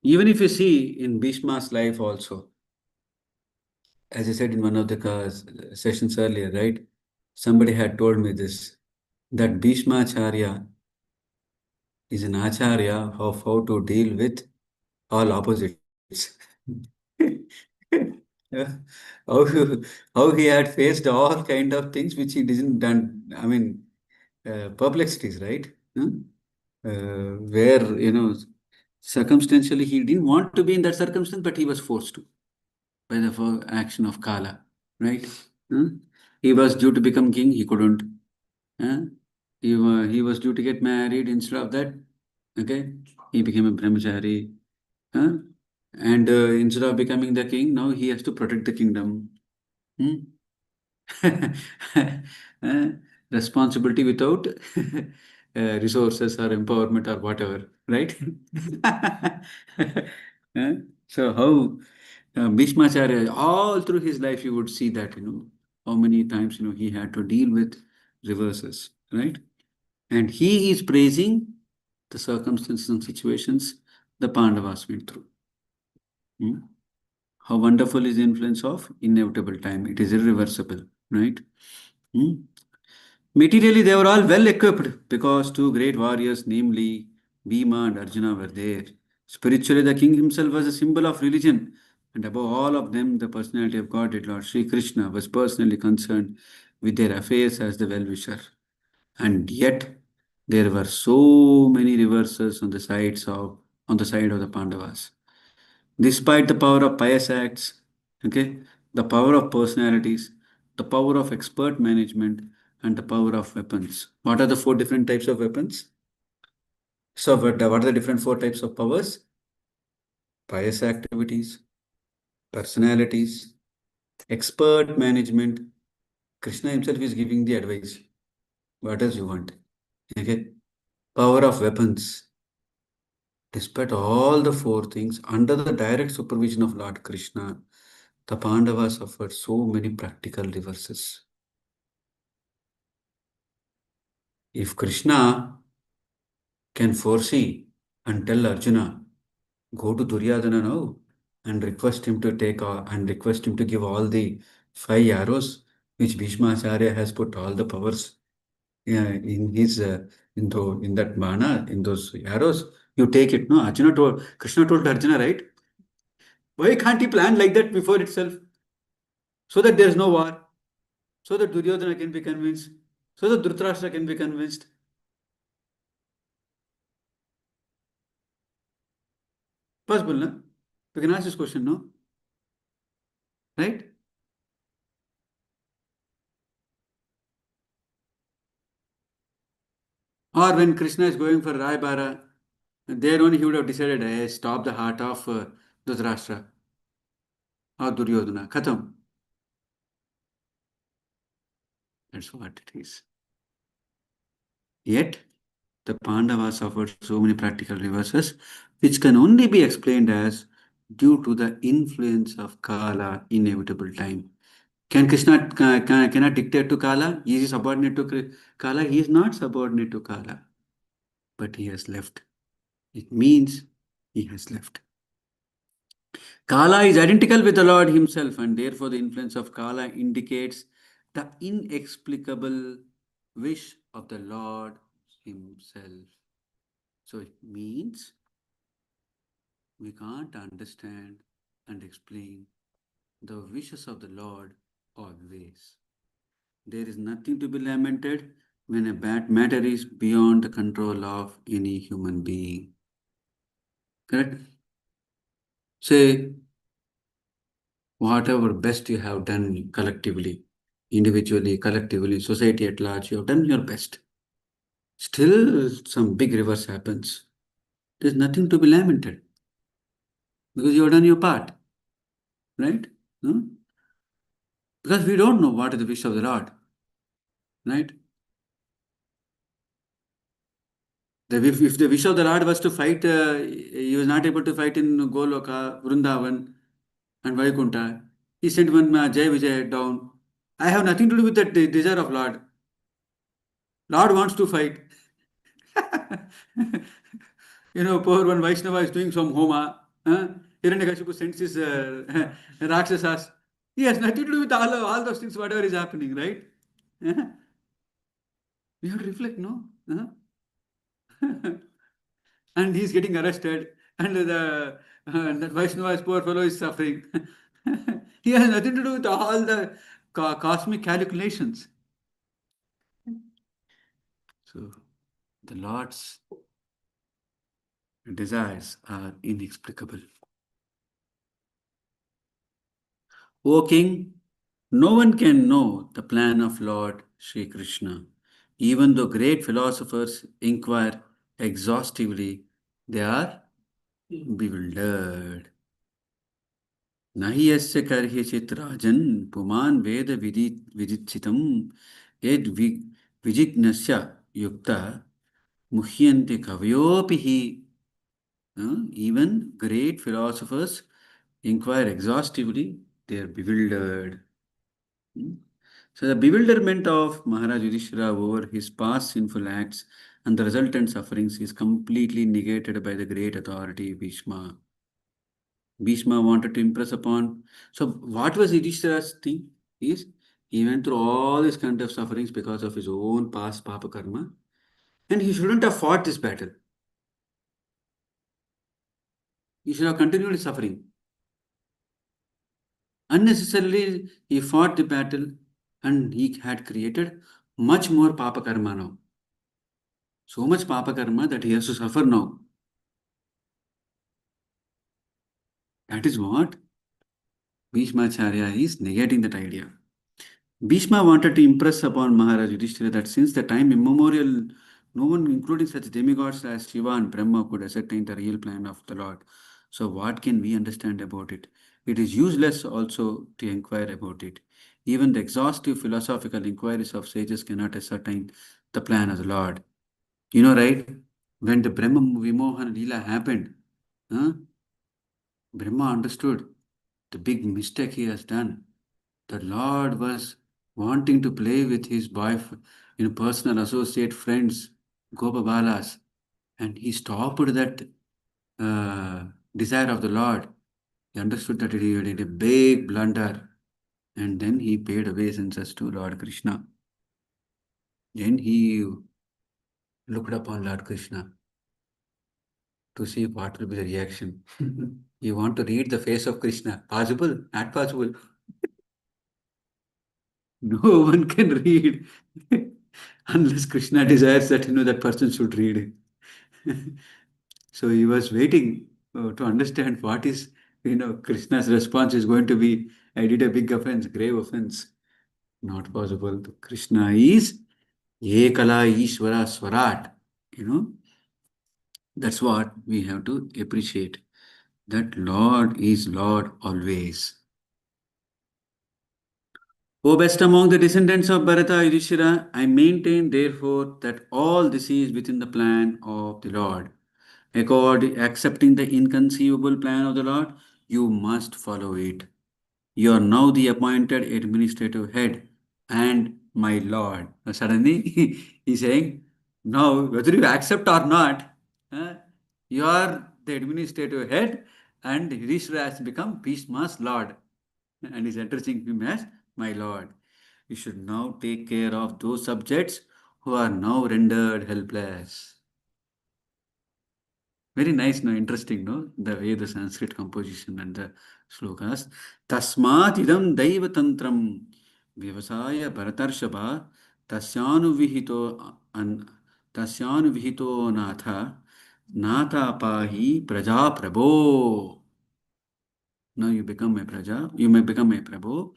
Even if you see in Bhishma's life also, as I said in one of the sessions earlier, right? Somebody had told me this, that Bhīṣmacharya is an acharya of how to deal with all opposites. Yeah. how, how he had faced all kind of things which he didn't done. I mean, perplexities, right? Where, circumstantially he didn't want to be in that circumstance, but he was forced to by the action of Kala, right? Hmm? He was due to become king, he couldn't. Huh? He was due to get married. Instead of that, okay, he became a brahmachari. Huh? And instead of becoming the king, now he has to protect the kingdom. Hmm? Uh, Responsibility without resources or empowerment or whatever, right? Uh, so how Bhishmacharya, all through his life, you would see that, how many times, he had to deal with reverses, right? And he is praising the circumstances and situations the Pandavas went through. Hmm? How wonderful is the influence of inevitable time. It is irreversible, right? Hmm? Materially, they were all well equipped because two great warriors, namely Bhima and Arjuna, were there. Spiritually, the king himself was a symbol of religion, and above all of them, the personality of God, Lord Sri Krishna, was personally concerned with their affairs as the well-wisher. And yet, there were so many reverses on the side of the Pandavas. Despite the power of pious acts, okay, the power of personalities, the power of expert management, and the power of weapons. What are the four different types of weapons? So, what are the different four types of powers? Pious activities, personalities, expert management. Krishna himself is giving the advice. What does you want? Okay. Power of weapons. Despite all the four things, under the direct supervision of Lord Krishna, the Pandavas suffered so many practical reverses. If Krishna can foresee and tell Arjuna, go to Duryodhana now and request him to request him to give all the 5 arrows which Bhishmacharya has put all the powers in his in that mana, in those arrows, you take it. No, Krishna told Arjuna, right? Why can't he plan like that before itself? So that there is no war, so that Duryodhana can be convinced, so that Dhritarashtra can be convinced. Possible, no? We can ask this question, no? Right? Or when Krishna is going for Raibara, there only he would have decided, hey, stop the heart of Dhritarashtra or Duryodhana. Khatam. That's what it is. Yet, the Pandavas suffered so many practical reverses, which can only be explained as due to the influence of Kala, inevitable time. Can Krishna cannot dictate to Kala? Is he subordinate to Kala? He is not subordinate to Kala, but he has left. It means he has left. Kala is identical with the Lord himself, and therefore the influence of Kala indicates the inexplicable wish of the Lord himself. So it means we can't understand and explain the wishes of the Lord always. There is nothing to be lamented when a bad matter is beyond the control of any human being. Correct? Say, whatever best you have done collectively, individually, collectively, society at large, you have done your best. Still, some big reverse happens. There's nothing to be lamented because you have done your part, right? No? Because we don't know what is the wish of the Lord, right? If the wish of the Lord was to fight, he was not able to fight in Goloka, Vrindavan, and Vaikunta. He sent one Jai Vijay down. I have nothing to do with that desire of Lord. Lord wants to fight. Poor one Vaishnava is doing some homa. Hiranyakashipu sends his Rakshasas. He has nothing to do with all those things, whatever is happening, right? We have to reflect, no? And he's getting arrested, and that Vaishnava's poor fellow is suffering. He has nothing to do with all the cosmic calculations. So, the Lord's desires are inexplicable. O King, no one can know the plan of Lord Sri Krishna. Even though great philosophers inquire exhaustively, they are bewildered. Nahi yasya karhyachit rajan puman veda vidichitam ed vijignasya yukta muhyante kavyopihi. Even great philosophers inquire exhaustively, they are bewildered. So the bewilderment of Maharaj Yudhishthira over his past sinful acts and the resultant sufferings is completely negated by the great authority Bhishma. Bhishma wanted to impress upon. So what was Yudhishthira's thing? Is he went through all these kind of sufferings because of his own past papa karma, and he shouldn't have fought this battle. He should have continued suffering. Unnecessarily, he fought the battle and he had created much more papa karma now. So much papa karma that he has to suffer now. That is what Bhīṣmacharya is negating that idea. Bhishma wanted to impress upon Maharaj Yudhishthira that since the time immemorial, no one, including such demigods as Shiva and Brahma, could ascertain the real plan of the Lord. So what can we understand about it? It is useless also to inquire about it. Even the exhaustive philosophical inquiries of sages cannot ascertain the plan of the Lord. You know, right? When the Brahma Vimohan Leela happened, Brahma understood the big mistake he has done. The Lord was wanting to play with his personal associate friends, Gopabalas, and he stopped that desire of the Lord. He understood that he did a big blunder, and then he paid obeisance to Lord Krishna. Then he looked upon Lord Krishna to see what will be the reaction. You want to read the face of Krishna? Possible? Not possible. No one can read unless Krishna desires that that person should read. So he was waiting to understand what is Krishna's response is going to be. I did a big offense, grave offense. Not possible. Krishna is Ekala Ishvara Swarat. That's what we have to appreciate. That Lord is Lord always. O best among the descendants of Bharata Yudhishthira, I maintain therefore that all this is within the plan of the Lord. Accepting the inconceivable plan of the Lord, you must follow it. You are now the appointed administrative head and my Lord. Now suddenly he's saying, now whether you accept or not, you are the administrative head and Yudhishthira has become Bhishma's Lord and is addressing him as my Lord. You should now take care of those subjects who are now rendered helpless. Very nice, no? Interesting, no? The way the Sanskrit composition and the slokas. Tasmat idam daiva tantram vyavasaya bharatarshava tasyanu vihito natha pahi praja prabho. Now you become a praja, you may become a prabhu.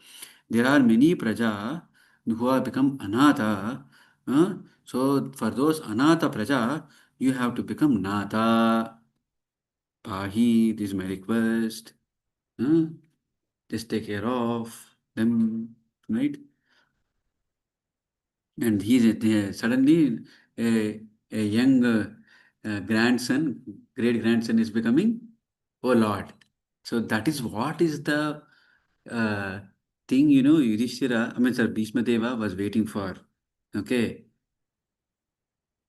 There are many praja who have become anatha. So for those anatha praja, you have to become nata. Pahi, this is my request. Just take care of them, right? And suddenly a young grandson, great grandson is becoming, oh Lord. So that is what is the thing, Yudhishthira, Bhishma Deva was waiting for. Okay.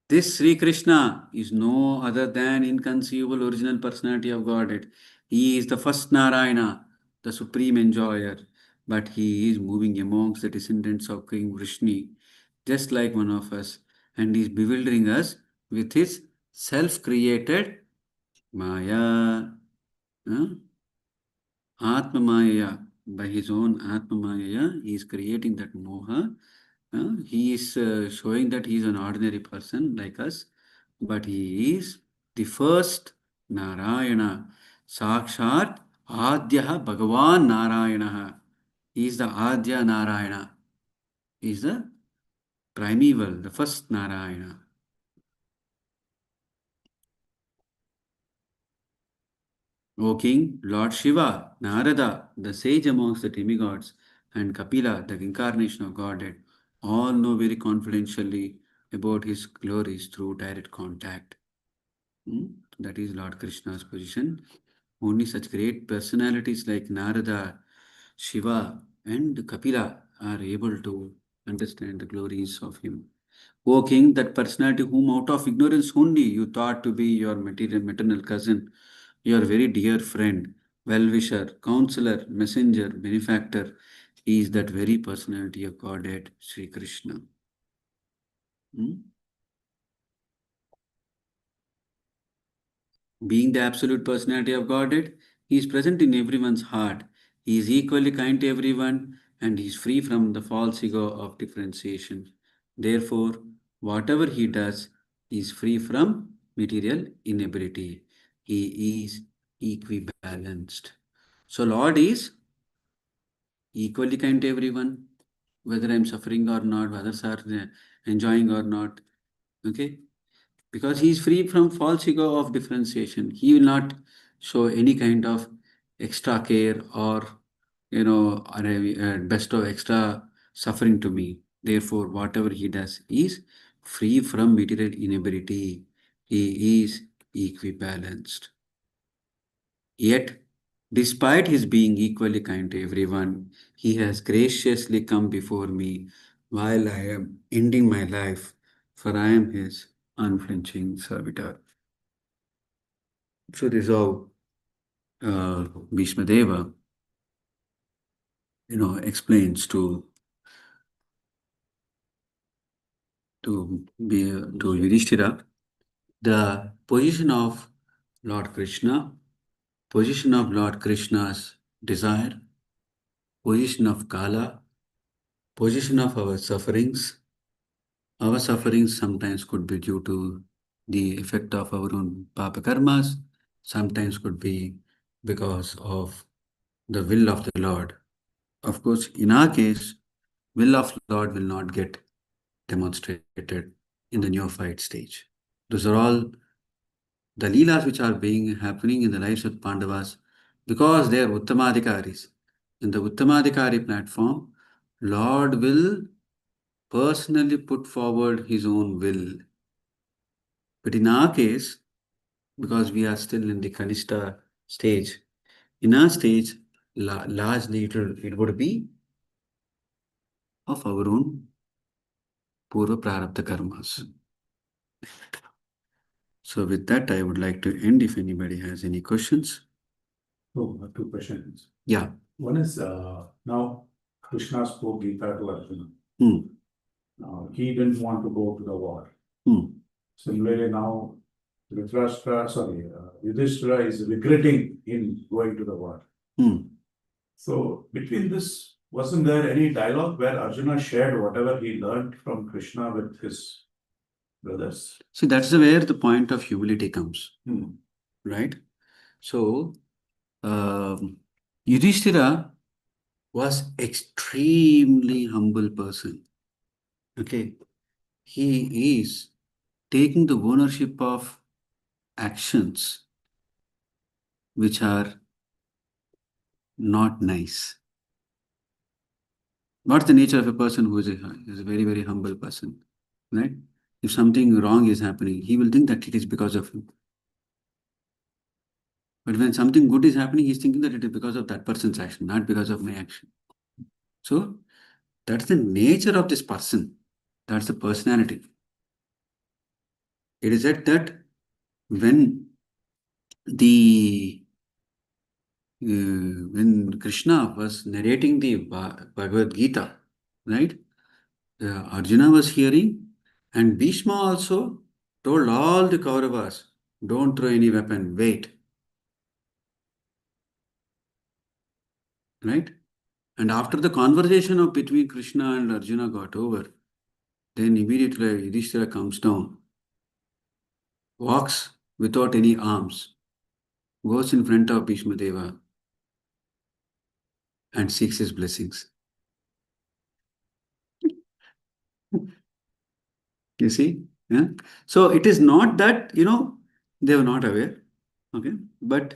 This Sri Krishna is no other than inconceivable original personality of Godhead. He is the first Narayana, the supreme enjoyer, but he is moving amongst the descendants of King Vrishni, just like one of us, and is bewildering us with his self-created Maya, huh? Atma Maya. By his own Atma Maya, he is creating that moha. He is showing that he is an ordinary person like us, but he is the first Narayana. Sakshat Adyaha Bhagavan Narayana. He is the Adya Narayana. He is the primeval, the first Narayana. O King, Lord Shiva, Narada, the sage amongst the demigods, and Kapila, the incarnation of Godhead, all know very confidentially about his glories through direct contact. That is Lord Krishna's position. Only such great personalities like Narada, Shiva, and Kapila are able to understand the glories of him. O King, that personality whom out of ignorance only you thought to be your maternal cousin, your very dear friend, well-wisher, counselor, messenger, benefactor, is that very personality of Godhead, Sri Krishna. Being the absolute personality of Godhead, he is present in everyone's heart. He is equally kind to everyone and he is free from the false ego of differentiation. Therefore, whatever he does, he is free from material inability. He is equibalanced. So, Lord is equally kind to everyone, whether I am suffering or not, whether others are enjoying or not. Okay? Because he is free from false ego of differentiation. He will not show any kind of extra care or, bestow extra suffering to me. Therefore, whatever he does is free from material inability. He is equibalanced. Yet, despite his being equally kind to everyone, he has graciously come before me while I am ending my life, for I am his unflinching servitor. So this is how Bhishma Deva, explains to Yudhishthira the position of Lord Krishna, position of Lord Krishna's desire, position of Kala, position of our sufferings. Our sufferings sometimes could be due to the effect of our own papa karmas, sometimes could be because of the will of the Lord. Of course, in our case, will of Lord will not get demonstrated in the neophyte stage. Those are all the leelas which are happening in the lives of Pandavas because they are Uttamadhikaris. In the Uttamadhikari platform, Lord will personally put forward his own will. But in our case, because we are still in the Kanishta stage, in our stage, largely it would be of our own Purva Prarabdha Karmas. So with that, I would like to end if anybody has any questions. Oh, two questions. Yeah. One is now Krishna spoke Gita to Arjuna. Now he didn't want to go to the war. Similarly, now Yudhishthira is regretting in going to the war. So between this, wasn't there any dialogue where Arjuna shared whatever he learned from Krishna with his brothers? See, that's where the point of humility comes. Right? So, Yudhishthira was extremely humble person. Okay? He is taking the ownership of actions which are not nice. What's the nature of a person who is a very, very humble person? Right? If something wrong is happening, he will think that it is because of him. But when something good is happening, he's thinking that it is because of that person's action, not because of my action. So that's the nature of this person. That's the personality. It is said that when when Krishna was narrating the Bhagavad Gita, right? Arjuna was hearing, and Bhishma also told all the Kauravas, don't throw any weapon, wait. Right? And after the conversation of between Krishna and Arjuna got over, then immediately Yudhishthira comes down, walks without any arms, goes in front of Bhishma Deva and seeks his blessings. You see? Yeah? So it is not that, they were not aware, okay? But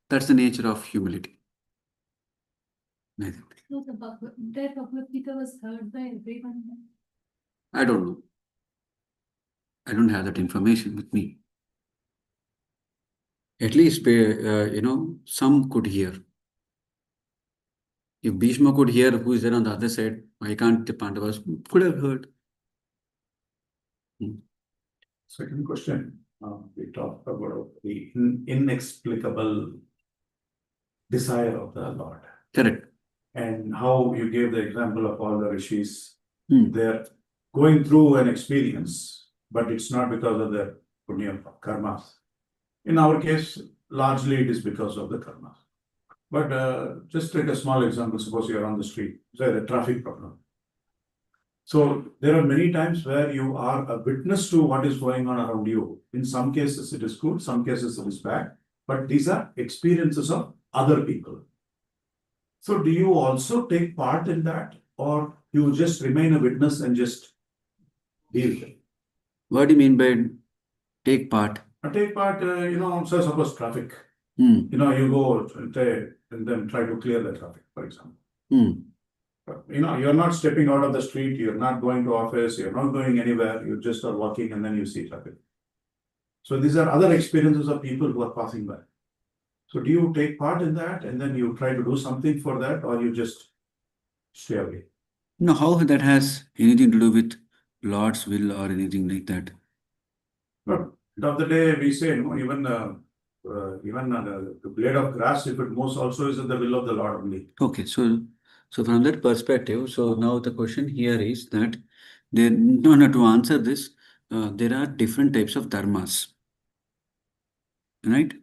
that's the nature of humility. I think. So their Bhagavad Gita was heard by everyone. I don't know. I don't have that information with me. At least, some could hear. If Bhishma could hear who is there on the other side, why can't the Pandavas could have heard? Second question, we talked about the inexplicable desire of the Lord. Correct. And how you gave the example of all the rishis. Hmm. They're going through an experience, but it's not because of their punya karmas. In our case, largely it is because of the karmas. But just take a small example. Suppose you're on the street, say the traffic problem. So there are many times where you are a witness to what is going on around you. In some cases it is good, some cases it is bad, but these are experiences of other people. So do you also take part in that, or you just remain a witness and just deal with it? What do you mean by take part? Take part, so suppose traffic. Hmm. You go and then try to clear the traffic, for example. Hmm. You're not stepping out of the street, you're not going to office, you're not going anywhere, you just are walking and then you see traffic. So these are other experiences of people who are passing by. So do you take part in that and then you try to do something for that, or you just stay away? No, how that has anything to do with Lord's will or anything like that? But end of the day, we say, even the blade of grass, if it moves, also is in the will of the Lord only. Okay, so from that perspective, so now the question here is that to answer this, there are different types of dharmas, right?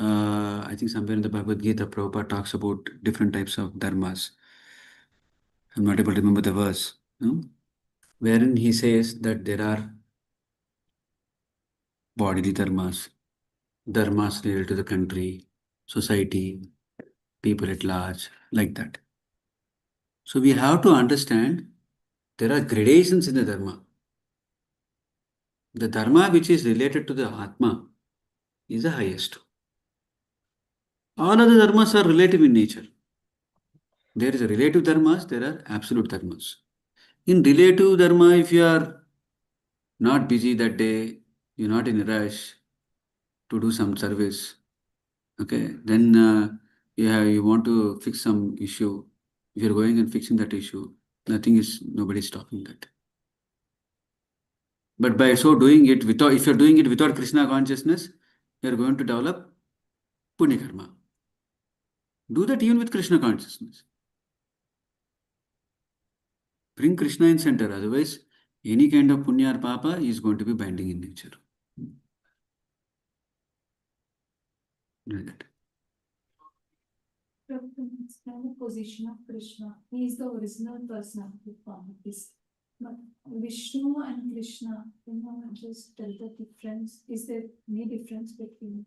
I think somewhere in the Bhagavad Gita, Prabhupada talks about different types of dharmas. I'm not able to remember the verse, wherein he says that there are bodily dharmas related to the country, society, people at large, like that. So we have to understand there are gradations in the dharma. The dharma which is related to the Atma is the highest. All other dharmas are relative in nature. There is a relative dharmas, there are absolute dharmas. In relative dharma, if you are not busy that day, you're not in a rush to do some service, okay, then you want to fix some issue. If you're going and fixing that issue, nobody is stopping that. But by so doing it if you're doing it without Krishna consciousness, you're going to develop punya karma. Do that even with Krishna consciousness. Bring Krishna in center, otherwise any kind of punya or papa is going to be binding in nature. Like that. Understand the position of Krishna. He is the original personality form. But Vishnu and Krishna, just tell the difference. Is there any difference between?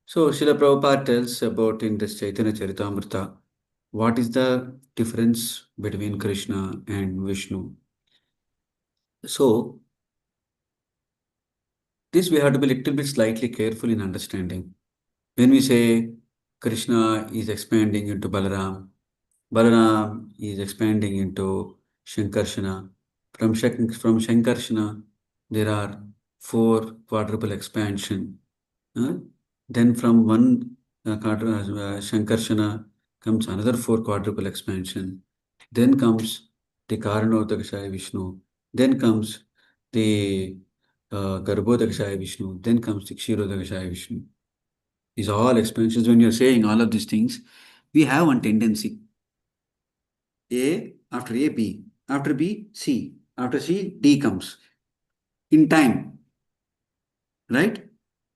So Srila Prabhupada tells about in this Chaitanya Charitamrita, what is the difference between Krishna and Vishnu. So this we have to be a little bit slightly careful in understanding. When we say Krishna is expanding into Balaram, Balaram is expanding into Shankarshana, from Shankarshana there are 4 quadruple expansion. Then from one Shankarshana comes another 4 quadruple expansion. Then comes the Karanodakashaya Vishnu. Then comes the Garbhodakashaya Vishnu. Then comes the Kshirodakashaya Vishnu. These are all expansions. When you're saying all of these things, we have one tendency. A, after A, B. After B, C. After C, D comes. In time. Right?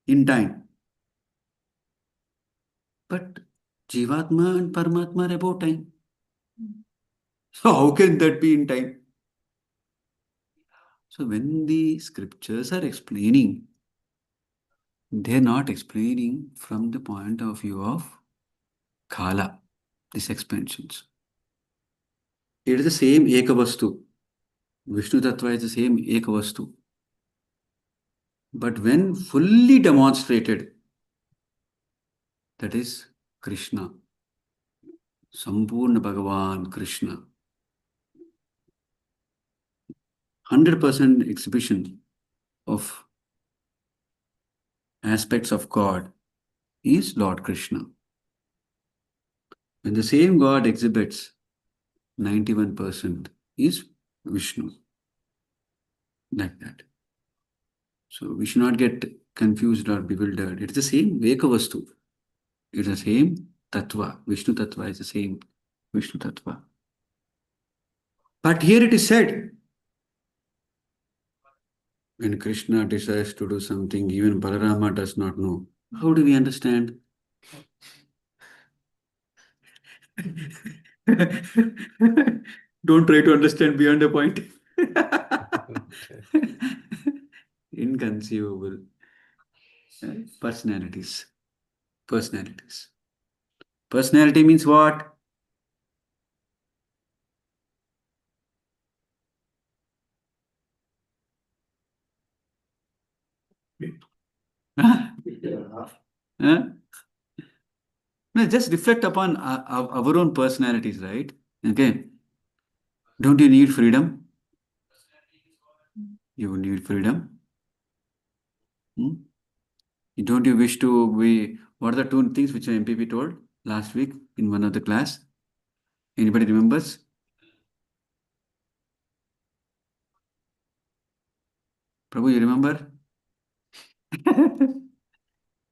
In time. But Jivatma and Paramatma are about time. So how can that be in time? So when the scriptures are explaining, they're not explaining from the point of view of Kala, these expansions. It is the same Ekavastu. Vishnu Tattva is the same Ekavastu. But when fully demonstrated, that is Krishna. Sampurna Bhagavan Krishna. 100% exhibition of aspects of God is Lord Krishna. When the same God exhibits 91% is Vishnu. Like that. So we should not get confused or bewildered. It's the same Ekavastu. It's the same Tattva. Vishnu Tattva is the same Vishnu Tattva. But here it is said, when Krishna desires to do something, even Balarama does not know. How do we understand? Don't try to understand beyond a point. Inconceivable. Personalities. Personalities. Personality means what? Huh? No, just reflect upon our own personalities, right? Okay. Don't you need freedom? You need freedom. Don't you wish to be... What are the 2 things which MPP told last week in one of the class? Anybody remembers? Prabhu, you remember?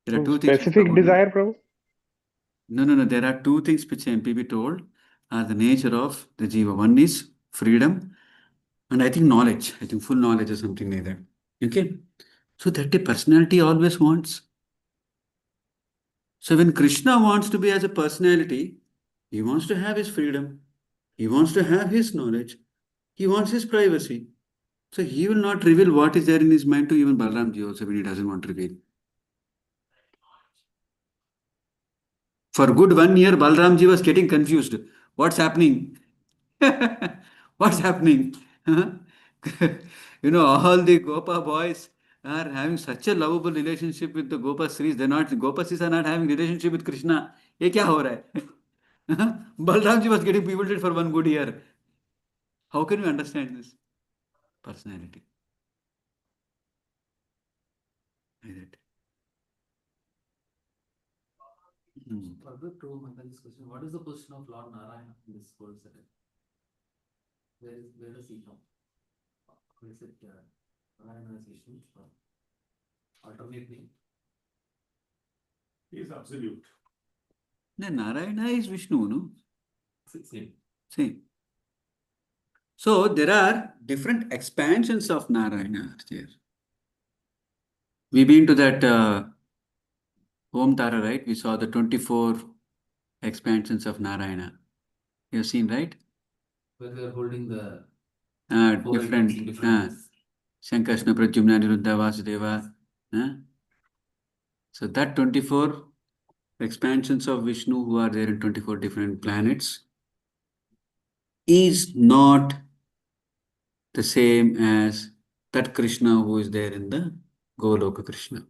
There are 2 things. Specific desire, Prabhu? No. There are 2 things which MPP told are the nature of the Jiva. One is freedom, and I think knowledge. I think full knowledge or something like that. Okay? So that the personality always wants. So when Krishna wants to be as a personality, he wants to have his freedom. He wants to have his knowledge. He wants his privacy. So he will not reveal what is there in his mind to even Balaramji also when he doesn't want to reveal. For good 1 year, Balaramji was getting confused. What's happening? What's happening? All the Gopa boys are having such a lovable relationship with the Gopa Sris. Gopa Sris are not having relationship with Krishna. Ye kya ho raha hai? Balaramji was getting bewildered for 1 good year. How can we understand this? Personality. Like that. Further to Mangal's question, what is the position of Lord Narayana in this whole setup? Where does he come? Is it Narayana as Vishnu or alternate name? He is absolute. Narayana is Vishnu, no? Same. Same. So there are different expansions of Narayana there. We've been to that Om Tara, right? We saw the 24 expansions of Narayana. You have seen, right? Where they are holding the different Shankarshana, Pradyumna, Niruddha, Vasudeva. So that 24 expansions of Vishnu who are there in 24 different planets is not the same as that Krishna who is there in the Goloka Krishna.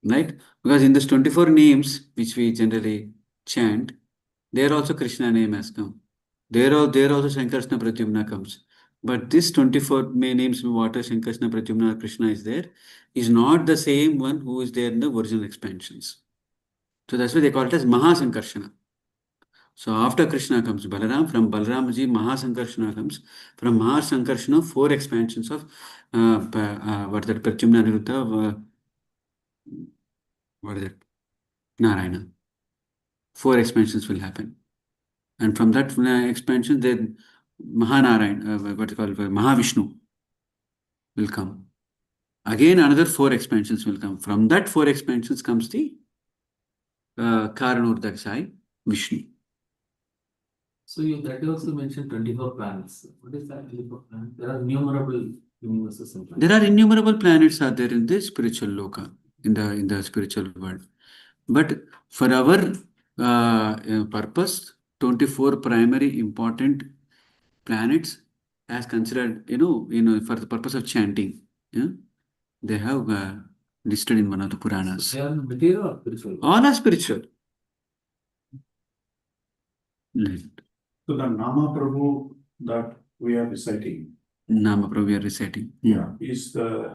Right? Because in this 24 names which we generally chant, there also Krishna name has come. There also Shankarshana Pradyumna comes. But this 24 names, water, Sankarsana, Pradyumna, Krishna is there, is not the same one who is there in the original expansions. So that's why they call it as Mahasankarshana. So after Krishna comes Balaram, from Balaramji, Mahasankarshana comes. From Mahasankarshana, 4 expansions of what that Pradyumna, Aniruddha, what is that? Narayana. 4 expansions will happen. And from that expansion, then Mahanarayan, what is called Mahavishnu will come. Again, another 4 expansions will come. From that 4 expansions comes the Karanurdaksai Vishnu. So that you also mentioned 24 planets. What is that 24 planets? There are innumerable universes and planets. There are innumerable planets are there in the spiritual loka, in the spiritual world. But for our purpose, 24 primary important planets as considered, for the purpose of chanting. Yeah? They have listed in one of the Puranas. They are material or spiritual? All are spiritual. So the Nama Prabhu that we are reciting. Nama Prabhu we are reciting. Yeah. Is the